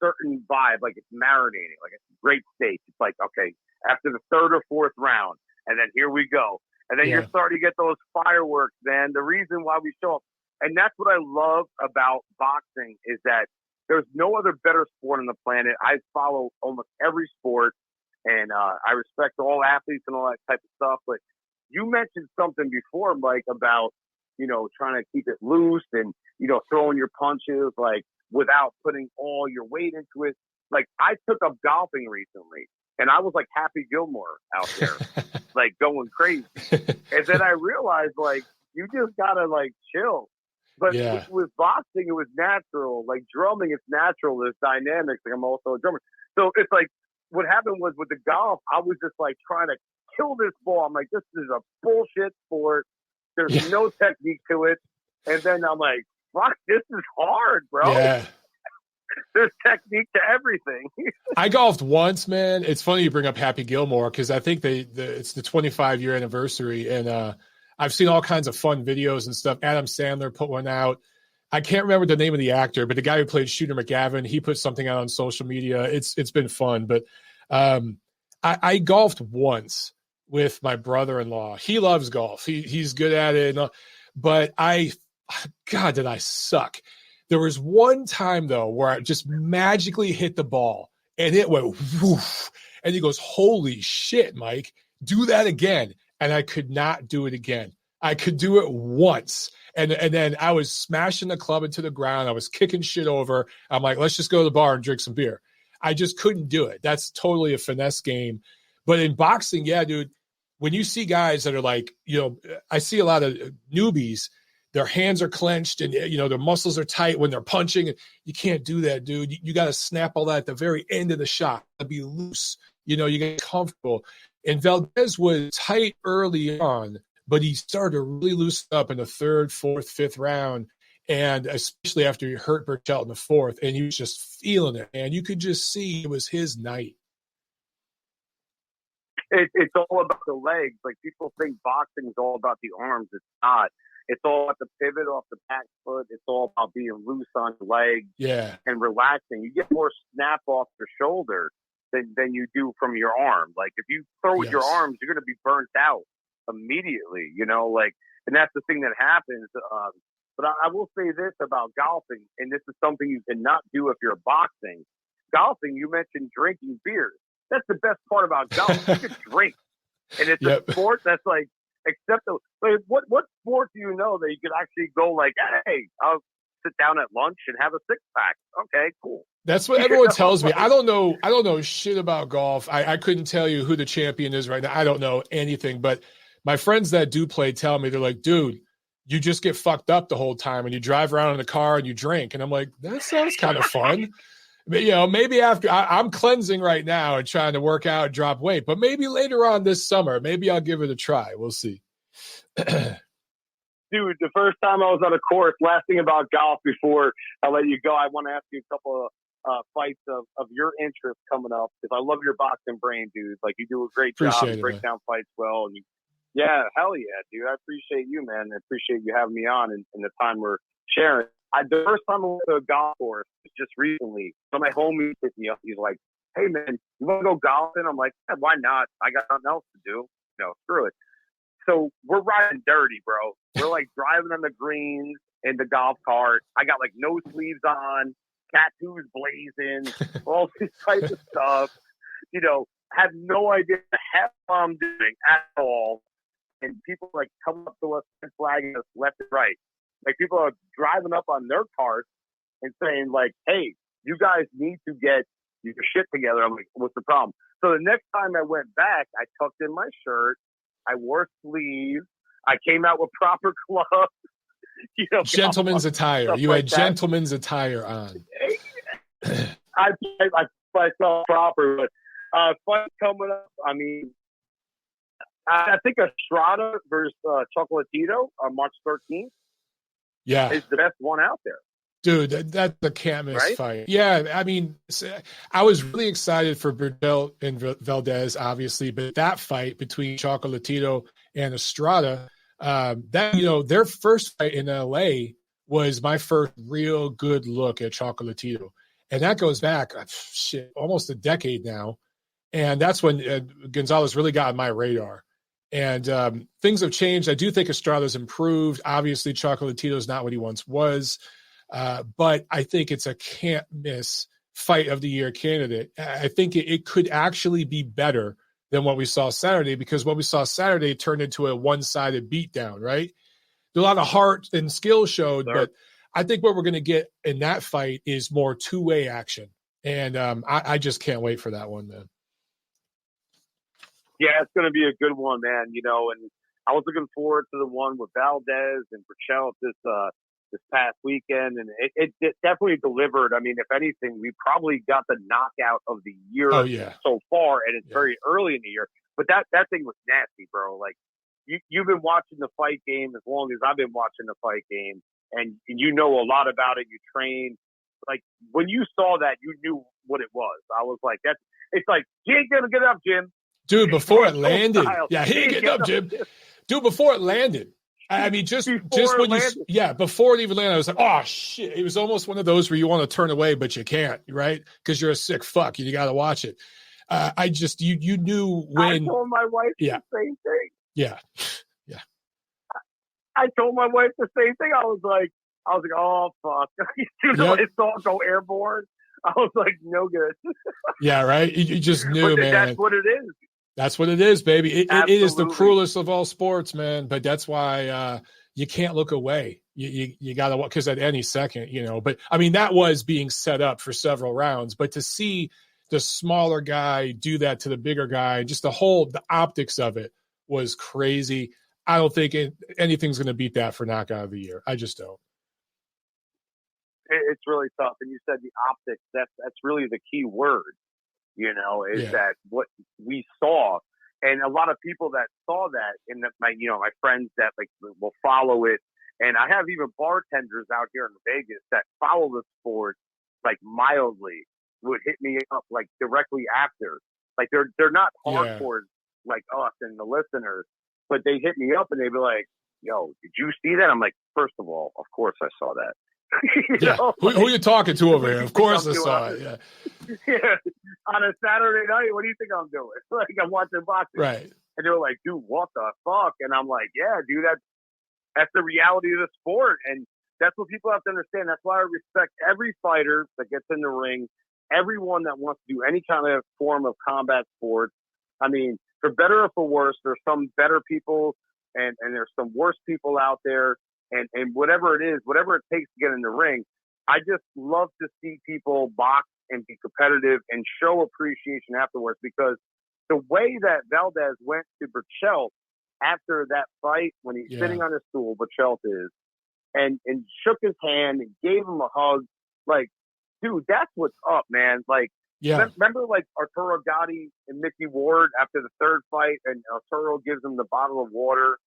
certain vibe, like it's marinating, like it's great steak. It's like, okay, after the third or fourth round, and then here we go. And then you're starting to get those fireworks, man. The reason why we show up. And that's what I love about boxing is that there's no other better sport on the planet. I follow almost every sport, and I respect all athletes and all that type of stuff. But you mentioned something before, Mike, about, trying to keep it loose and, throwing your punches, like, without putting all your weight into it. Like, I took up golfing recently, and I was like Happy Gilmore out there, like going crazy. And then I realized, like, you just gotta like chill. But with boxing, it was natural. Like drumming, it's natural. There's dynamics. Like I'm also a drummer. So it's like what happened was with the golf, I was just like trying to kill this ball. I'm like, this is a bullshit sport. There's no technique to it. And then I'm like, fuck, this is hard, bro. Yeah. There's technique to everything. I golfed once, man. It's funny you bring up Happy Gilmore because I think it's the 25-year anniversary, and I've seen all kinds of fun videos and stuff. Adam Sandler put one out. I can't remember the name of the actor, but the guy who played Shooter McGavin, he put something out on social media. It's been fun, but I golfed once with my brother-in-law. He loves golf. He's good at it, but God, did I suck. There was one time, though, where I just magically hit the ball, and it went woof. And he goes, holy shit, Mike, do that again. And I could not do it again. I could do it once. And then I was smashing the club into the ground. I was kicking shit over. I'm like, let's just go to the bar and drink some beer. I just couldn't do it. That's totally a finesse game. But in boxing, yeah, dude, when you see guys that are like, I see a lot of newbies, their hands are clenched and, their muscles are tight when they're punching. You can't do that, dude. You got to snap all that at the very end of the shot. Be loose. You get comfortable. And Valdez was tight early on, but he started to really loosen up in the third, fourth, fifth round. And especially after he hurt Berchelt in the fourth, and he was just feeling it. And you could just see it was his night. It's all about the legs. Like, people think boxing is all about the arms. It's not. It's all about the pivot off the back foot. It's all about being loose on your legs and relaxing. You get more snap off your shoulder than you do from your arm. Like, if you throw with your arms, you're going to be burnt out immediately, and that's the thing that happens. But I will say this about golfing, and this is something you cannot do if you're boxing. Golfing, you mentioned drinking beers. That's the best part about golf. You can drink. And it's a sport that's like, acceptable. Like, what sport do you know that you could actually go like, hey, I'll sit down at lunch and have a six-pack. Okay, cool. That's what everyone tells me. I don't know shit about golf. I couldn't tell you who the champion is right now. I don't know anything. But my friends that do play tell me, they're like, dude, you just get fucked up the whole time and you drive around in the car and you drink. And I'm like, that sounds kind of fun. But, maybe after I'm cleansing right now and trying to work out and drop weight, but maybe later on this summer, maybe I'll give it a try. We'll see. Dude, the first time I was on a course, last thing about golf before I let you go, I want to ask you a couple of fights of your interest coming up, because I love your boxing brain, dude. Like, you do a great job. You break down fights well. And yeah, hell yeah, dude. I appreciate you, man. I appreciate you having me on and the time we're sharing. The first time I went to a golf course was just recently. So my homie hit me up. He's like, hey, man, you want to go golfing? I'm like, yeah, why not? I got nothing else to do. Screw it. So we're riding dirty, bro. We're like driving on the greens in the golf cart. I got like no sleeves on, tattoos blazing, all this type of stuff. Have no idea the hell I'm doing at all. And people like come up to us and flagging us left and right. Like, people are driving up on their cars and saying like, hey, you guys need to get your shit together. I'm like, what's the problem? So the next time I went back, I tucked in my shirt. I wore sleeves. I came out with proper gloves. Gentleman's attire. You had gentleman's attire on. I myself proper, but fight coming up. I mean, I think Estrada versus Chocolatito on March 13th. Yeah, is the best one out there. Dude, that's the can't miss fight. Yeah, I mean, I was really excited for Berchelt and Valdez, obviously, but that fight between Chocolatito and Estrada, their first fight in LA was my first real good look at Chocolatito. And that goes back, almost a decade now. And that's when Gonzalez really got on my radar. And things have changed. I do think Estrada's improved. Obviously, Chocolatito's not what he once was. But I think it's a can't miss fight of the year candidate. I think it could actually be better than what we saw Saturday, because what we saw Saturday turned into a one-sided beatdown, right? A lot of heart and skill showed, but I think what we're going to get in that fight is more two-way action. And I just can't wait for that one, man. Yeah, it's going to be a good one, man. And I was looking forward to the one with Valdez and Berchelt this past weekend, and it definitely delivered. I mean, if anything, we probably got the knockout of the year so far, and it's very early in the year. But that thing was nasty, bro. Like, you've been watching the fight game as long as I've been watching the fight game, and you know a lot about it. You train. Like, when you saw that, you knew what it was. I was like, it's like, he ain't going to get up, Jim. Dude, before it landed. Yeah, he ain't getting up, Jim. Dude, before it landed. I mean, just when before it even landed, I was like, oh, shit. It was almost one of those where you want to turn away, but you can't, right? Because you're a sick fuck and you got to watch it. You knew when. I told my wife the same thing. Yeah. I told my wife the same thing. I was like, oh, fuck. I saw it go airborne. I was like, no good. Yeah, right? You just knew, man. That's what it is. That's what it is, baby. It is the cruelest of all sports, man. But that's why you can't look away. You got to, because at any second, But, I mean, that was being set up for several rounds. But to see the smaller guy do that to the bigger guy, just the optics of it was crazy. I don't think anything's going to beat that for knockout of the year. I just don't. It's really tough. And you said the optics, that's really the key word, that what we saw. And a lot of people that saw that, and my friends that will follow it. And I have even bartenders out here in Vegas that follow the sport mildly, would hit me up directly after. They're not hardcore like us and the listeners, but they hit me up and they'd be like, yo, did you see that? I'm like, first of all, of course I saw that. Who are you talking to over here? Of course I saw it. Yeah. On a Saturday night, what do you think I'm doing? I'm watching boxing. Right. And they were like, dude, what the fuck? And I'm like, yeah, dude, that's the reality of the sport. And that's what people have to understand. That's why I respect every fighter that gets in the ring, everyone that wants to do any kind of form of combat sport. I mean, for better or for worse, there's some better people and there's some worse people out there. And whatever it is, whatever it takes to get in the ring, I just love to see people box and be competitive and show appreciation afterwards, because the way that Valdez went to Berchelt after that fight, when he's sitting on his stool, Berchelt is, and shook his hand and gave him a hug, dude, that's what's up, man. Remember Arturo Gatti and Mickey Ward after the third fight, and Arturo gives him the bottle of water,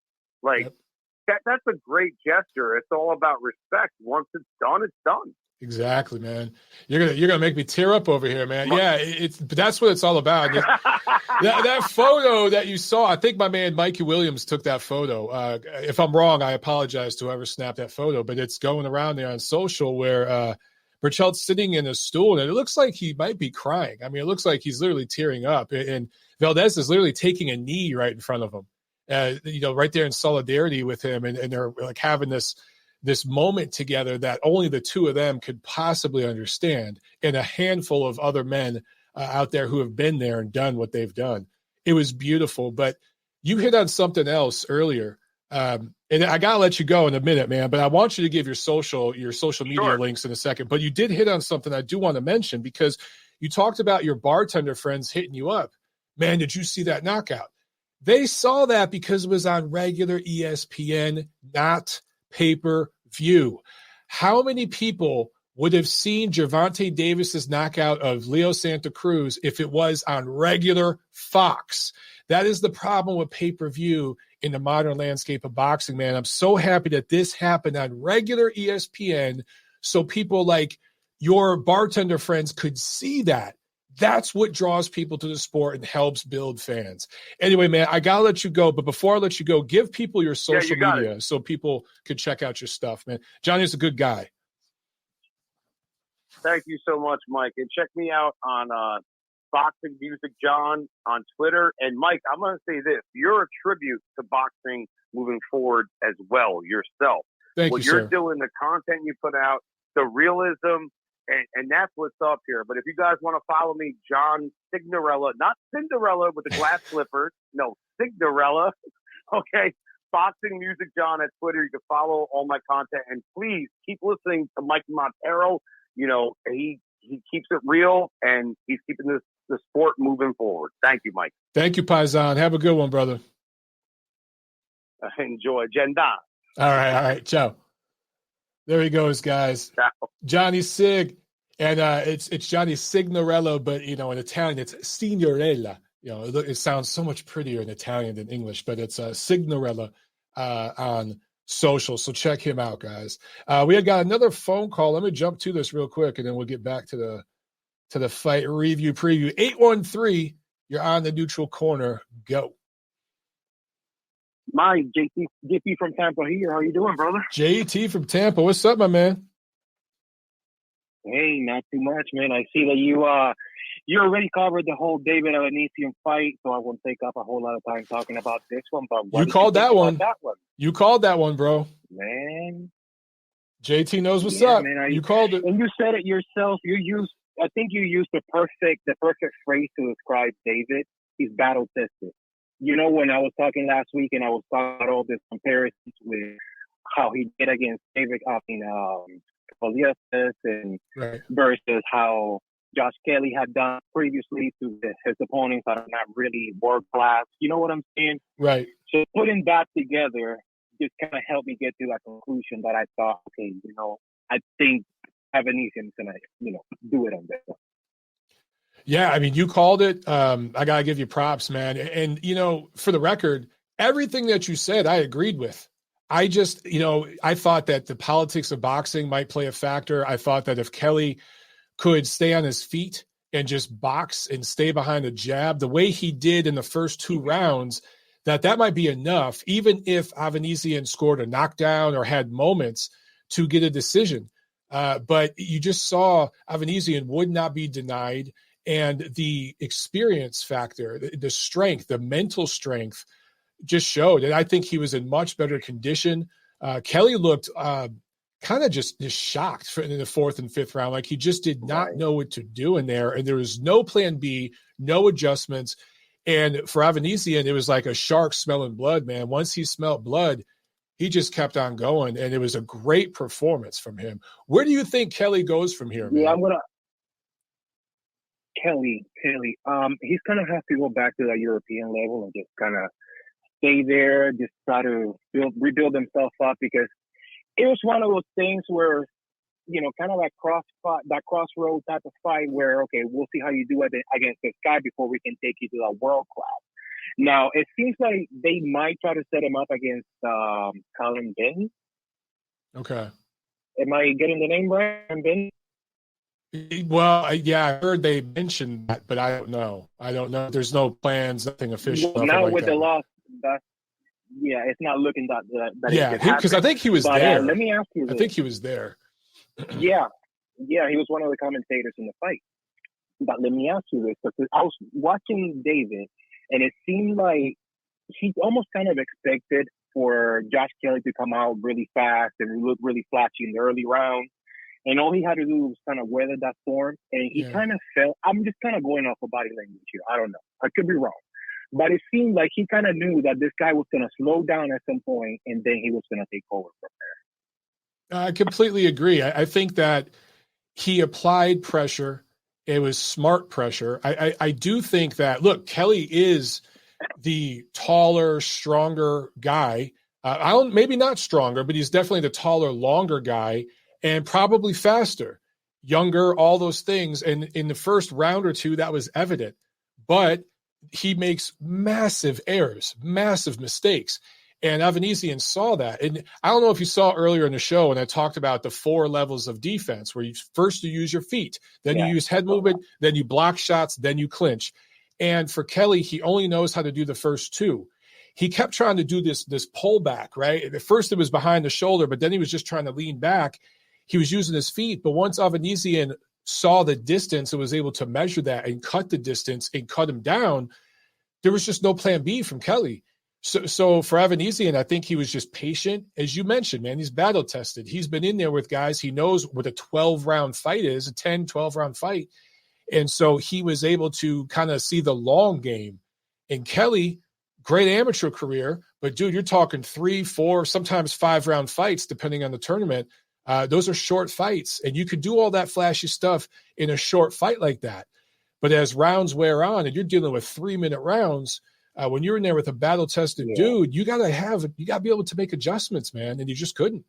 That's a great gesture. It's all about respect. Once it's done, it's done. Exactly, man. You're gonna make me tear up over here, man. Yeah, but that's what it's all about. that photo that you saw, I think my man Mikey Williams took that photo. If I'm wrong, I apologize to whoever snapped that photo, but it's going around there on social where Berchelt's sitting in a stool, and it looks like he might be crying. I mean, it looks like he's literally tearing up, and Valdez is literally taking a knee right in front of him. Right there in solidarity with him, and they're having this moment together that only the two of them could possibly understand, and a handful of other men out there who have been there and done what they've done. It was beautiful. But you hit on something else earlier, and I gotta let you go in a minute, man. But I want you to give your social media links in a second. But you did hit on something I do want to mention, because you talked about your bartender friends hitting you up. Man, did you see that knockout? They saw that because it was on regular ESPN, not pay-per-view. How many people would have seen Gervonta Davis's knockout of Leo Santa Cruz if it was on regular Fox? That is the problem with pay-per-view in the modern landscape of boxing, man. I'm so happy that this happened on regular ESPN so people like your bartender friends could see that. That's what draws people to the sport and helps build fans. Anyway, man, I got to let you go. But before I let you go, give people your social media so people can check out your stuff, man. Johnny's a good guy. Thank you so much, Mike. And check me out on Boxing Music John on Twitter. And, Mike, I'm going to say this. You're a tribute to boxing moving forward as well yourself. Thank you, sir. What you're doing, the content you put out, the realism, and that's what's up here. But if you guys want to follow me, John Signorella, not Cinderella with the glass slippers. No, Signorella. Okay. Boxing Music John at Twitter. You can follow all my content. And please keep listening to Michael Montero. He keeps it real, and he's keeping the sport moving forward. Thank you, Mike. Thank you, Paisan. Have a good one, brother. Enjoy. Agenda. All right. Ciao. There he goes, guys. Johnny Sig, and it's Johnny Signorello, but in Italian it's Signorella. It sounds so much prettier in Italian than English, but it's Signorella on social. So check him out, guys. We had got another phone call. Let me jump to this real quick, and then we'll get back to the fight review preview. 813, you're on the neutral corner. Go. Mike, JT from Tampa here. How you doing, brother? JT from Tampa. What's up, my man? Hey, not too much, man. I see that you already covered the whole David Avenesian fight, so I won't take up a whole lot of time talking about this one. But you called that one. You called that one, bro. Man. JT knows what's up. Man, you called it. And you said it yourself. I think you used the perfect phrase to describe David. He's battle tested. You know, when I was talking last week and I was talking about all this comparisons with how he did against David, Valdez and right. versus how Josh Kelly had done previously to his opponents that are not really world class. You know what I'm saying? Right. So putting that together just kind of helped me get to that conclusion that I thought, okay, you know, I think Avenesian's gonna, you know, do it on this one. Yeah, I mean, you called it. I got to give you props, man. And, you know, for the record, everything that you said, I agreed with. I just, you know, I thought that the politics of boxing might play a factor. I thought that if Kelly could stay on his feet and just box and stay behind a jab the way he did in the first 2 rounds, that might be enough, even if Avenesian scored a knockdown or had moments to get a decision. But you just saw Avenesian would not be denied. And the experience factor, the strength, the mental strength just showed. And I think he was in much better condition. Kelly looked kind of just shocked in the 4th and 5th round. Like he just did not know what to do in there. And there was no plan B, no adjustments. And for Avenesian, it was like a shark smelling blood, man. Once he smelled blood, he just kept on going. And it was a great performance from him. Where do you think Kelly goes from here, man? Yeah, Kelly, he's going to have to go back to that European level and just kind of stay there, just try to rebuild himself up, because it was one of those things where, you know, kind of like that crossroad type of fight where, okay, we'll see how you do against this guy before we can take you to the world class. Now, it seems like they might try to set him up against Colin Benton. Okay. Am I getting the name right? Benton? Well, yeah, I heard they mentioned that, but I don't know. There's no plans, nothing official. Well, now with the loss, it's not looking that yeah, because I think he was there. Let me ask you this. I think he was there. yeah, he was one of the commentators in the fight. But let me ask you this, because I was watching David, and it seemed like he almost kind of expected for Josh Kelly to come out really fast and look really flashy in the early round. And all he had to do was kind of weather that storm. And he kind of felt, I'm just kind of going off of body language here. I don't know. I could be wrong. But it seemed like he kind of knew that this guy was going to slow down at some point, and then he was going to take over from there. I completely agree. I think that he applied pressure. It was smart pressure. I do think that, look, Kelly is the taller, stronger guy. Maybe not stronger, but he's definitely the taller, longer guy. And probably faster, younger, all those things. And in the first round or two, that was evident. But he makes massive errors, massive mistakes. And Avenesian saw that. And I don't know if you saw earlier in the show when I talked about the 4 levels of defense, where you use your feet, then you use head movement, then you block shots, then you clinch. And for Kelly, he only knows how to do the first 2. He kept trying to do this pullback, right? At first it was behind the shoulder, but then he was just trying to lean back. He was using his feet, but once Avenesian saw the distance and was able to measure that and cut the distance and cut him down, there was just no plan B from Kelly. So for Avenesian, I think he was just patient. As you mentioned, man, he's battle tested. He's been in there with guys. He knows what a 12-round fight is, a 10, 12-round fight. And so he was able to kind of see the long game. And Kelly, great amateur career, but dude, you're talking 3, 4, sometimes 5-round fights, depending on the tournament. Those are short fights, and you could do all that flashy stuff in a short fight like that. But as rounds wear on and you're dealing with 3-minute rounds, when you're in there with a battle-tested dude, you gotta be able to make adjustments, man, and you just couldn't.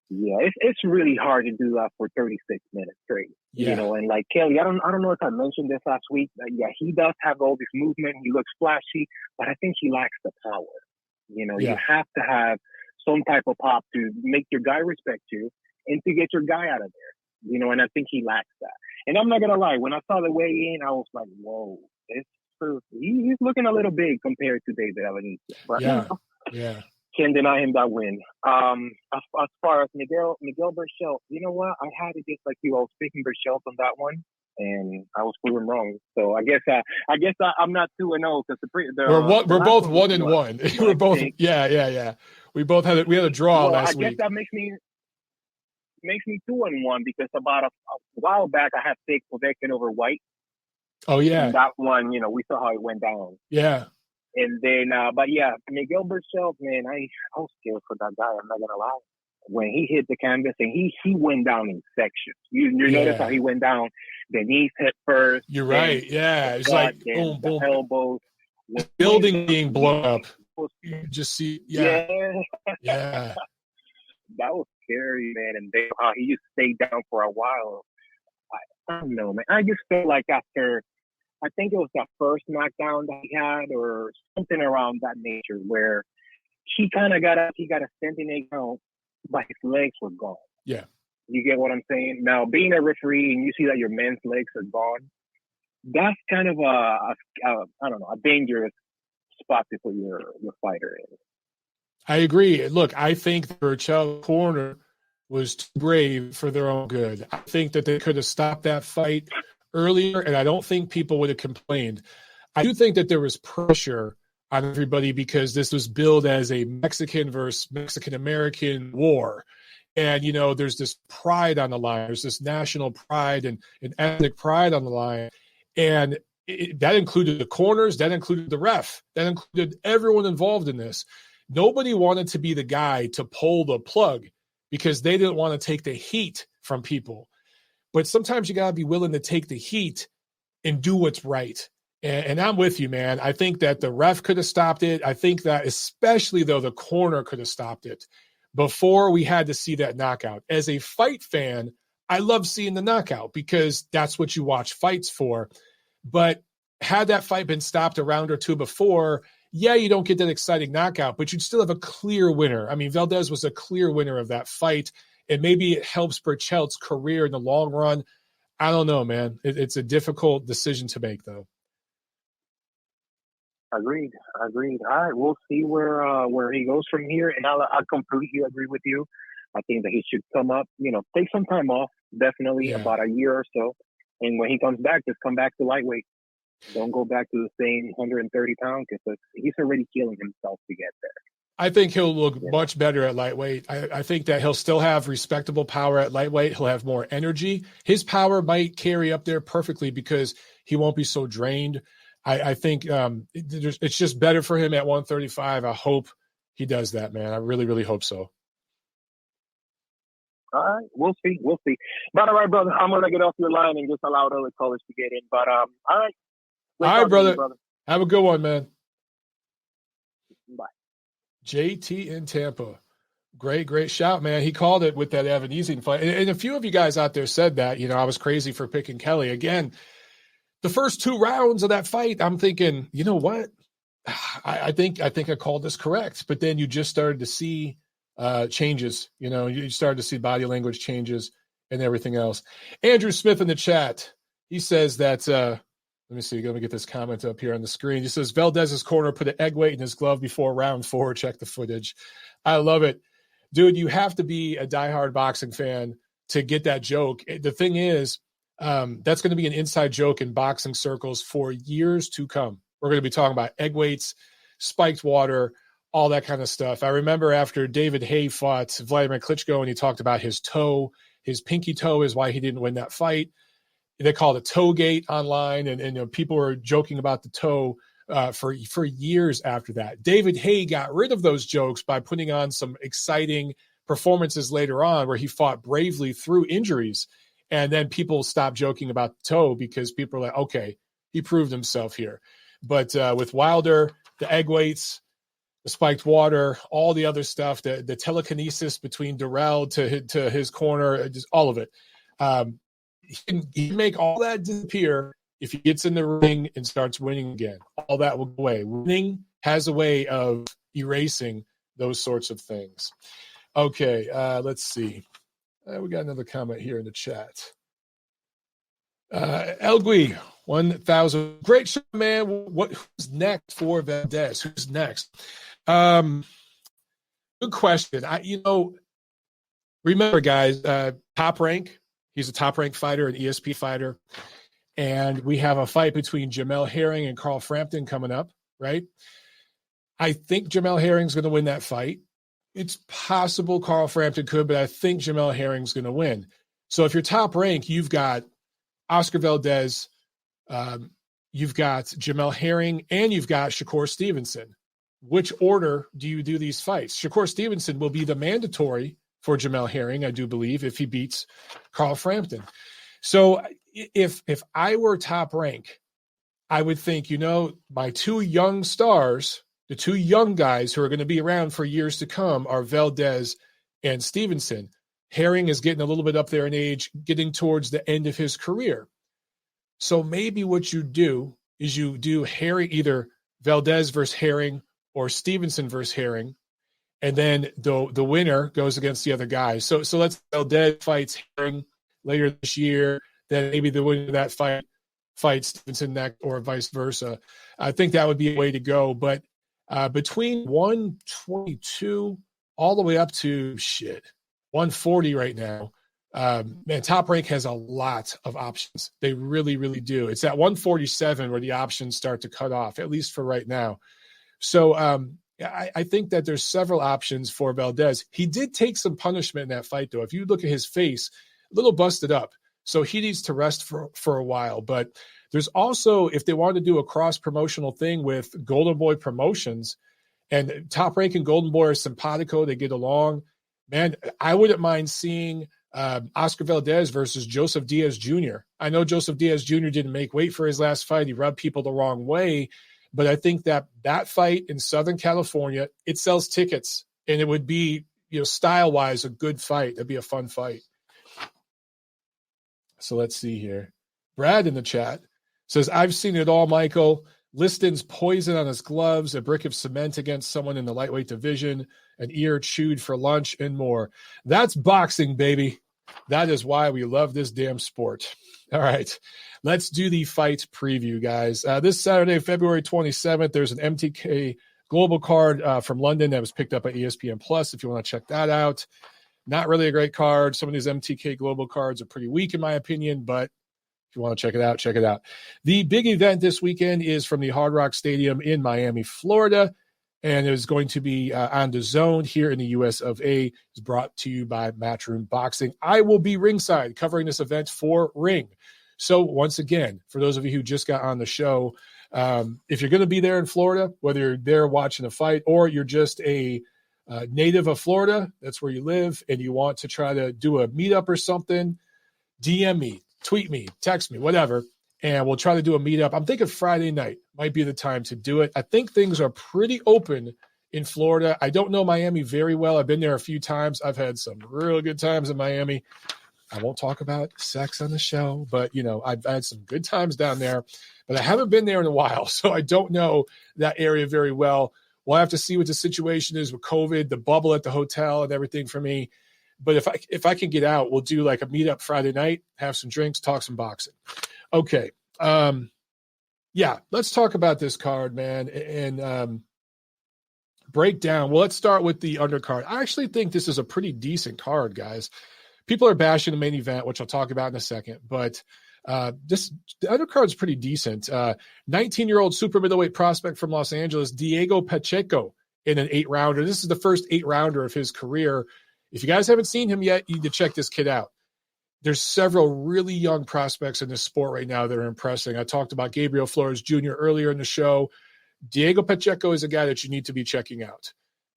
Yeah, it's really hard to do that for 36 minutes straight. Yeah. You know, and like Kelly, I don't know if I mentioned this last week. He does have all this movement. He looks flashy, but I think he lacks the power. You have to have some type of pop to make your guy respect you and to get your guy out of there. And I think he lacks that. And I'm not going to lie, when I saw the weigh-in, I was like, whoa, he's looking a little big compared to David Avanesyan. But can't deny him that win. As far as Miguel Berchelt, you know what? I had it just like you. I was picking Berchelt on that one, and I was proven wrong. So I guess I'm not 2-0 because we're both 1-1. We're both We both had a draw last week. I guess that makes me 2-1 because about a while back I had picked Povetkin over White. Oh yeah, and that one, we saw how it went down. Yeah. And then, Miguel Berchelt, man, I was scared for that guy. I'm not gonna lie. When he hit the canvas and he went down in sections. You notice how he went down. The knees hit first. You're right. Yeah, it's like boom, boom, elbows. The building being blown up. You just see, yeah. That was scary, man. And he just stayed down for a while. I don't know, man. I just felt like after. I think it was that first knockdown that he had or something around that nature where he kind of got up, he got a standing egg out, but his legs were gone. Yeah. You get what I'm saying? Now, being a referee and you see that your men's legs are gone, that's kind of a dangerous spot to put your fighter in. I agree. Look, I think the Berchelt corner was too brave for their own good. I think that they could have stopped that fight earlier, and I don't think people would have complained. I do think that there was pressure on everybody because this was billed as a Mexican versus Mexican-American war. And, there's this pride on the line. There's this national pride and ethnic pride on the line. And that included the corners. That included the ref. That included everyone involved in this. Nobody wanted to be the guy to pull the plug because they didn't want to take the heat from people. But sometimes you got to be willing to take the heat and do what's right. And I'm with you, man. I think that the ref could have stopped it. I think that especially, though, the corner could have stopped it before we had to see that knockout. As a fight fan, I love seeing the knockout because that's what you watch fights for. But had that fight been stopped a round or two before, you don't get that exciting knockout, but you'd still have a clear winner. I mean, Valdez was a clear winner of that fight. And maybe it helps Berchelt's career in the long run. I don't know, man. It's a difficult decision to make, though. Agreed. All right, we'll see where he goes from here. And I completely agree with you. I think that he should come up, take some time off, definitely about a year or so. And when he comes back, just come back to lightweight. Don't go back to the same 130 pounds because he's already killing himself to get there. I think he'll look much better at lightweight. I think that he'll still have respectable power at lightweight. He'll have more energy. His power might carry up there perfectly because he won't be so drained. I think it's just better for him at 135. I hope he does that, man. I really, really hope so. All right, we'll see. But all right, brother, I'm going to get off your line and just allow other callers to get in. But all right. All right, brother. Have a good one, man. Bye. JT in Tampa. Great shout, man. He called it with that Avenesian fight. And a few of you guys out there said that, I was crazy for picking Kelly. Again, the first 2 rounds of that fight, I'm thinking, you know what? I think I called this correct. But then you just started to see changes. You started to see body language changes and everything else. Andrew Smith in the chat, he says that let me see. Let me get this comment up here on the screen. He says, Valdez's corner put an egg weight in his glove before round 4. Check the footage. I love it. Dude, you have to be a diehard boxing fan to get that joke. The thing is, that's going to be an inside joke in boxing circles for years to come. We're going to be talking about egg weights, spiked water, all that kind of stuff. I remember after David Haye fought Vladimir Klitschko and he talked about his toe, his pinky toe is why he didn't win that fight. They called it toe gate online, and people were joking about the toe for years after that. David Haye got rid of those jokes by putting on some exciting performances later on where he fought bravely through injuries, and then people stopped joking about the toe because people are like, okay, he proved himself here. But with Wilder, the egg weights, the spiked water, all the other stuff, the telekinesis between Durrell to his corner, just all of it. He can make all that disappear if he gets in the ring and starts winning again. All that will go away. Winning has a way of erasing those sorts of things. Okay, let's see. We got another comment here in the chat. Elgui, 1,000. Great show, man. Who's next for Valdez? Who's next? Good question. Remember, guys, Top Rank. He's a Top Rank fighter, an ESP fighter. And we have a fight between Jemele Herring and Carl Frampton coming up, right? I think Jemele Herring's going to win that fight. It's possible Carl Frampton could, but I think Jemele Herring's going to win. So if you're Top Rank, you've got Oscar Valdez, you've got Jemele Herring, and you've got Shakur Stevenson. Which order do you do these fights? Shakur Stevenson will be the mandatory for Jemele Herring, I do believe, if he beats Carl Frampton. So if I were Top Rank, I would think, my two young stars, the two young guys who are going to be around for years to come are Valdez and Stevenson. Herring is getting a little bit up there in age, getting towards the end of his career. So maybe what you do is you do Herring, either Valdez versus Herring or Stevenson versus Herring, and then the winner goes against the other guy. So let's Valdez fights Herring later this year, then maybe the winner of that fight fights Stevenson next, or vice versa. I think that would be a way to go. But between 122 all the way up to 140 right now, man, Top Rank has a lot of options. They really, really do. It's at 147 where the options start to cut off, at least for right now. So I think that there's several options for Valdez. He did take some punishment in that fight, though. If you look at his face, a little busted up. So he needs to rest for a while. But there's also, if they want to do a cross-promotional thing with Golden Boy Promotions, and Top Rank and Golden Boy are simpatico, they get along, man, I wouldn't mind seeing Oscar Valdez versus Joseph Diaz Jr. I know Joseph Diaz Jr. didn't make weight for his last fight. He rubbed people the wrong way. But I think that fight in Southern California, it sells tickets. And it would be, style-wise, a good fight. It'd be a fun fight. So let's see here. Brad in the chat says, I've seen it all, Michael. Liston's poison on his gloves, a brick of cement against someone in the lightweight division, an ear chewed for lunch, and more. That's boxing, baby. That is why we love this damn sport. All right, let's do the fight preview, guys. This Saturday, February 27th, there's an MTK Global card from London that was picked up by ESPN Plus, if you want to check that out. Not really a great card. Some of these MTK Global cards are pretty weak, in my opinion, but if you want to check it out, check it out. The big event this weekend is from the Hard Rock Stadium in Miami, Florida, and it is going to be on the Zone here in the US of A. It's brought to you by Matchroom Boxing. I will be ringside covering this event for Ring. So once again, for those of you who just got on the show, if you're going to be there in Florida, whether you're there watching a fight or you're just a native of Florida, that's where you live, and you want to try to do a meetup or something, DM me, tweet me, text me, whatever, and we'll try to do a meetup. I'm thinking Friday night might be the time to do it. I think things are pretty open in Florida. I don't know Miami very well. I've been there a few times. I've had some real good times in Miami. I won't talk about sex on the show, but, I've had some good times down there, but I haven't been there in a while, so I don't know that area very well. We'll have to see what the situation is with COVID, the bubble at the hotel and everything for me. But if I can get out, we'll do like a meetup Friday night, have some drinks, talk some boxing. Okay. Let's talk about this card, man, and break down. Well, let's start with the undercard. I actually think this is a pretty decent card, guys. People are bashing the main event, which I'll talk about in a second, but the undercard is pretty decent. 19-year-old super middleweight prospect from Los Angeles, Diego Pacheco, in an 8-rounder. This is the first 8-rounder of his career. If you guys haven't seen him yet, you need to check this kid out. There's several really young prospects in this sport right now that are impressing. I talked about Gabriel Flores Jr. earlier in the show. Diego Pacheco is a guy that you need to be checking out.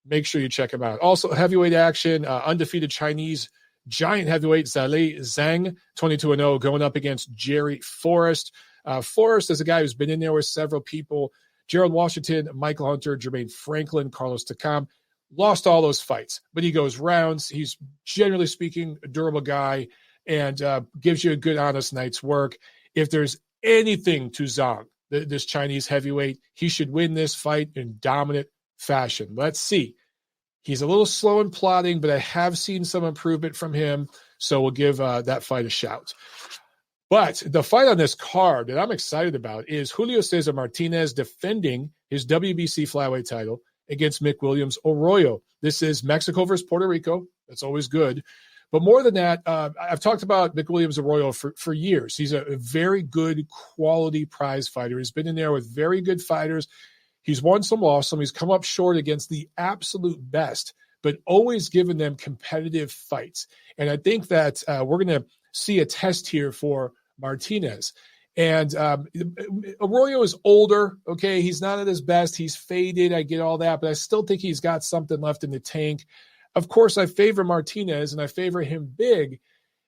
Make sure you check him out. Also, heavyweight action, undefeated Chinese giant heavyweight Zhale Zhang, 22-0, going up against Jerry Forrest. Forrest is a guy who's been in there with several people. Gerald Washington, Michael Hunter, Jermaine Franklin, Carlos Takam. Lost all those fights, but he goes rounds. He's, generally speaking, a durable guy and gives you a good, honest night's work. If there's anything to Zhang, this Chinese heavyweight, he should win this fight in dominant fashion. Let's see. He's a little slow in plotting, but I have seen some improvement from him, so we'll give that fight a shout. But the fight on this card that I'm excited about is Julio Cesar Martinez defending his WBC flyweight title against McWilliams Arroyo. This is Mexico versus Puerto Rico. That's always good. But more than that, I've talked about McWilliams Arroyo for years. He's a very good quality prize fighter. He's been in there with very good fighters. He's won some, lost some. He's come up short against the absolute best, but always given them competitive fights. And I think that we're going to see a test here for Martinez. And Arroyo is older, okay? He's not at his best. He's faded. I get all that, but I still think he's got something left in the tank. Of course, I favor Martinez, and I favor him big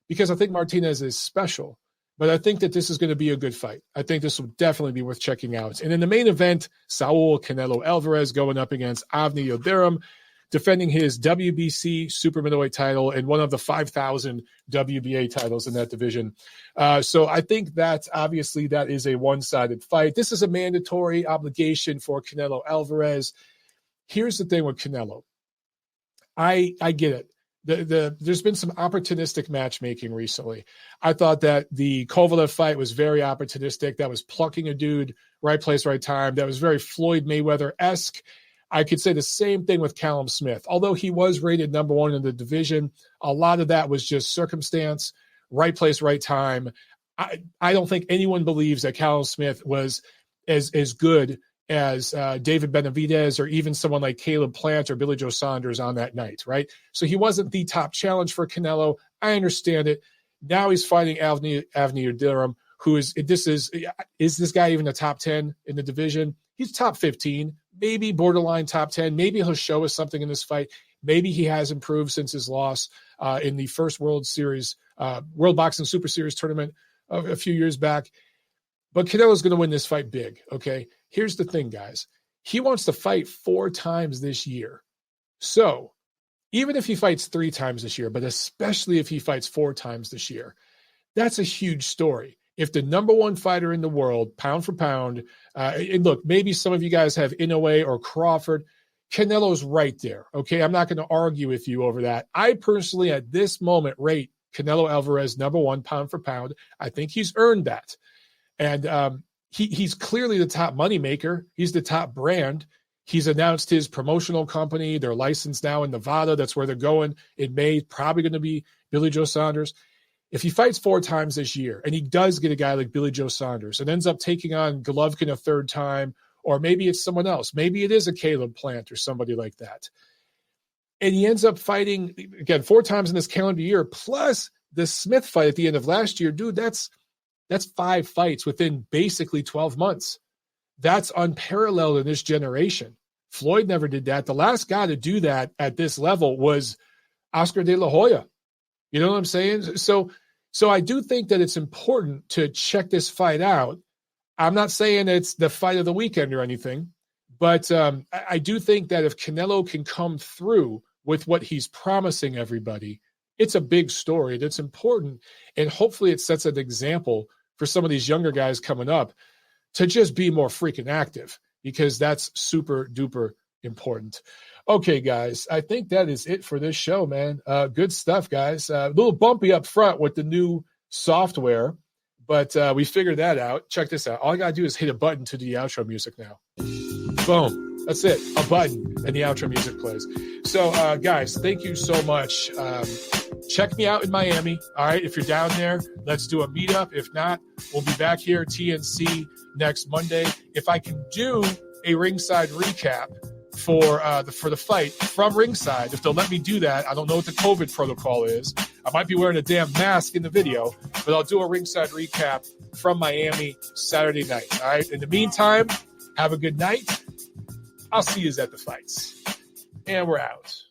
because I think Martinez is special. But I think that this is going to be a good fight. I think this will definitely be worth checking out. And in the main event, Saul Canelo Alvarez going up against Avni Yildirim, defending his WBC super middleweight title and one of the 5,000 WBA titles in that division. So I think that obviously that is a one-sided fight. This is a mandatory obligation for Canelo Alvarez. Here's the thing with Canelo. I get it. There's been some opportunistic matchmaking recently. I thought that the Kovalev fight was very opportunistic. That was plucking a dude, right place, right time. That was very Floyd Mayweather-esque. I could say the same thing with Callum Smith. Although he was rated number one in the division, a lot of that was just circumstance, right place, right time. I don't think anyone believes that Callum Smith was as good as David Benavidez or even someone like Caleb Plant or Billy Joe Saunders on that night, right? So he wasn't the top challenge for Canelo. I understand it. Now he's fighting Avni Yildirim, who is this guy even a top 10 in the division? He's top 15, maybe borderline top 10. Maybe he'll show us something in this fight. Maybe he has improved since his loss in the first World Boxing Super Series tournament a few years back. But Canelo's going to win this fight big, okay? Here's the thing, guys. He wants to fight 4 times this year. So even if he fights 3 times this year, but especially if he fights 4 times this year, that's a huge story. If the number one fighter in the world, pound for pound, and look, maybe some of you guys have Inoue or Crawford, Canelo's right there, okay? I'm not going to argue with you over that. I personally, at this moment, rate Canelo Alvarez number one, pound for pound. I think he's earned that. And he's clearly the top moneymaker. He's the top brand. He's announced his promotional company. They're licensed now in Nevada. That's where they're going in May. Probably going to be Billy Joe Saunders. If he fights 4 times this year, and he does get a guy like Billy Joe Saunders and ends up taking on Golovkin a 3rd time, or maybe it's someone else. Maybe it is a Caleb Plant or somebody like that. And he ends up fighting, again, 4 times in this calendar year, plus the Smith fight at the end of last year. Dude, that's 5 fights within basically 12 months. That's unparalleled in this generation. Floyd never did that. The last guy to do that at this level was Oscar De La Hoya. You know what I'm saying? So I do think that it's important to check this fight out. I'm not saying it's the fight of the weekend or anything, but I do think that if Canelo can come through with what he's promising everybody, it's a big story. That's important. And hopefully it sets an example for some of these younger guys coming up to just be more freaking active, because that's super duper important. Okay, guys, I think that is it for this show, man. Good stuff, guys. A little bumpy up front with the new software, but we figured that out. Check this out. All I got to do is hit a button to the outro music now. Boom. That's it. A button, and the outro music plays. So, guys, thank you so much. Check me out in Miami. All right, if you're down there, let's do a meetup. If not, we'll be back here at TNC next Monday. If I can do a ringside recap for the fight from ringside, if they'll let me do that. I don't know what the COVID protocol is. I might be wearing a damn mask in the video, but I'll do a ringside recap from Miami Saturday night. All right. In the meantime, have a good night. I'll see you at the fights. And we're out.